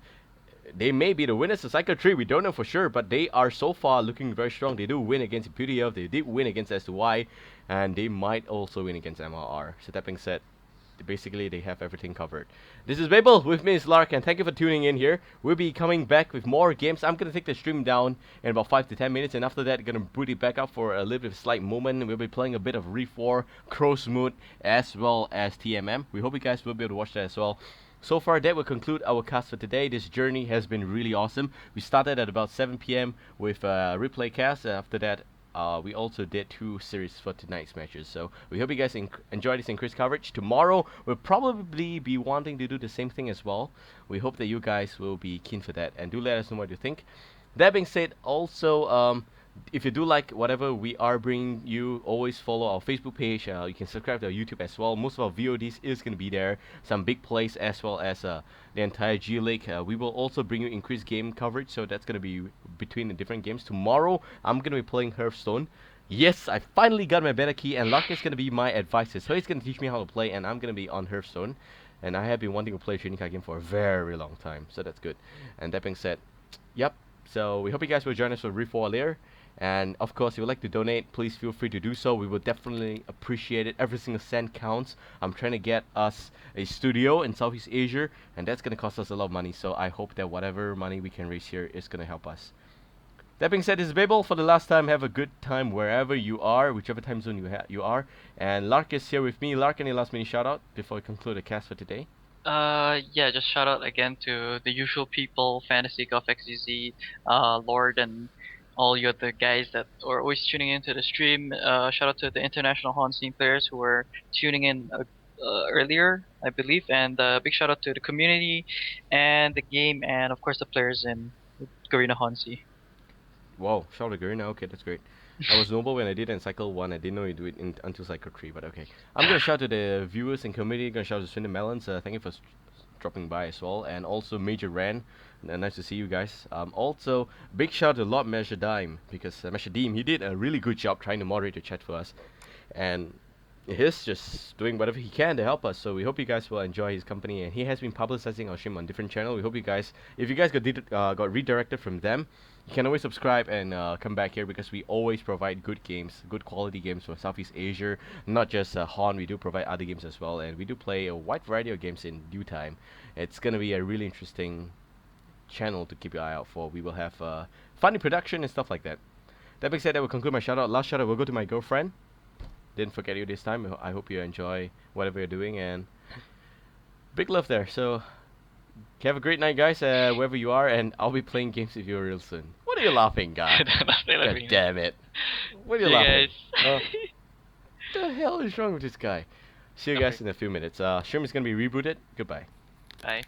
they may be the winners of Cycle 3, we don't know for sure, but they are so far looking very strong. They do win against Imperial, they did win against S2Y, and they might also win against MRR. So that being said, basically they have everything covered. This is Babel, with me is Lark, and thank you for tuning in here. We'll be coming back with more games. I'm gonna take the stream down in about 5 to 10 minutes, and after that gonna boot it back up for a little bit of slight moment. We'll be playing a bit of Reef War, Crowsmoot, as well as TMM. We hope you guys will be able to watch that as well. So far, that will conclude our cast for today. This journey has been really awesome. We started at about 7 p.m. with replay cast. After that, we also did 2 series for tonight's matches. So we hope you guys enjoy this increased coverage. Tomorrow, we'll probably be wanting to do the same thing as well. We hope that you guys will be keen for that. And do let us know what you think. That being said, also, if you do like whatever we are bringing you, always follow our Facebook page. You can subscribe to our YouTube as well. Most of our VODs is going to be there. Some big plays as well as the entire G League. We will also bring you increased game coverage, so that's going to be between the different games. Tomorrow, I'm going to be playing Hearthstone. Yes, I finally got my beta key, and Lark is going to be my advisor. So he's going to teach me how to play, and I'm going to be on Hearthstone. And I have been wanting to play a trading card game for a very long time, so that's good. And that being said, yep. So we hope you guys will join us for Reef War later. And of course, if you would like to donate, please feel free to do so. We will definitely appreciate it. Every single cent counts. I'm trying to get us a studio in Southeast Asia, and that's going to cost us a lot of money. So I hope that whatever money we can raise here is going to help us. That being said, this is Babel. For the last time, have a good time wherever you are, whichever time zone you are. And Lark is here with me. Lark, any last minute shout out before we conclude the cast for today? Yeah, just shout out again to the usual people, Fantasy Golf XYZ, Lord, and all you other guys that are always tuning into the stream. Shout out to the international HoN scene players who were tuning in earlier, I believe, and big shout out to the community and the game, and of course the players in Garena HoNC. Wow, shout out to Garena. Okay, that's great. I was noble when I did it in cycle 1. I didn't know you do it until cycle 3, but okay. I'm gonna shout to the viewers and community. Gonna shout to Swindon Melons. Thank you for dropping by as well, and also Major Ran. Nice to see you guys. Also, big shout to Lord Measure Dime because Measure Deem, he did a really good job trying to moderate the chat for us, and he's just doing whatever he can to help us. So we hope you guys will enjoy his company, and he has been publicizing our stream on different channels. We hope you guys, if you guys got redirected from them, you can always subscribe and come back here because we always provide good games, good quality games for Southeast Asia. Not just HoN, we do provide other games as well, and we do play a wide variety of games in due time. It's gonna be a really interesting channel to keep your eye out for. We will have funny production and stuff like that. That being said, that will conclude my shout out. Last shout out will go to my girlfriend. Didn't forget you this time. I hope you enjoy whatever you're doing, and big love there. So have a great night, guys, wherever you are, and I'll be playing games with you real soon. What are you laughing, God? God damn it! What are you See you laughing? guys. What the hell is wrong with this guy? See you guys in a few minutes. Stream is gonna be rebooted. Goodbye. Bye.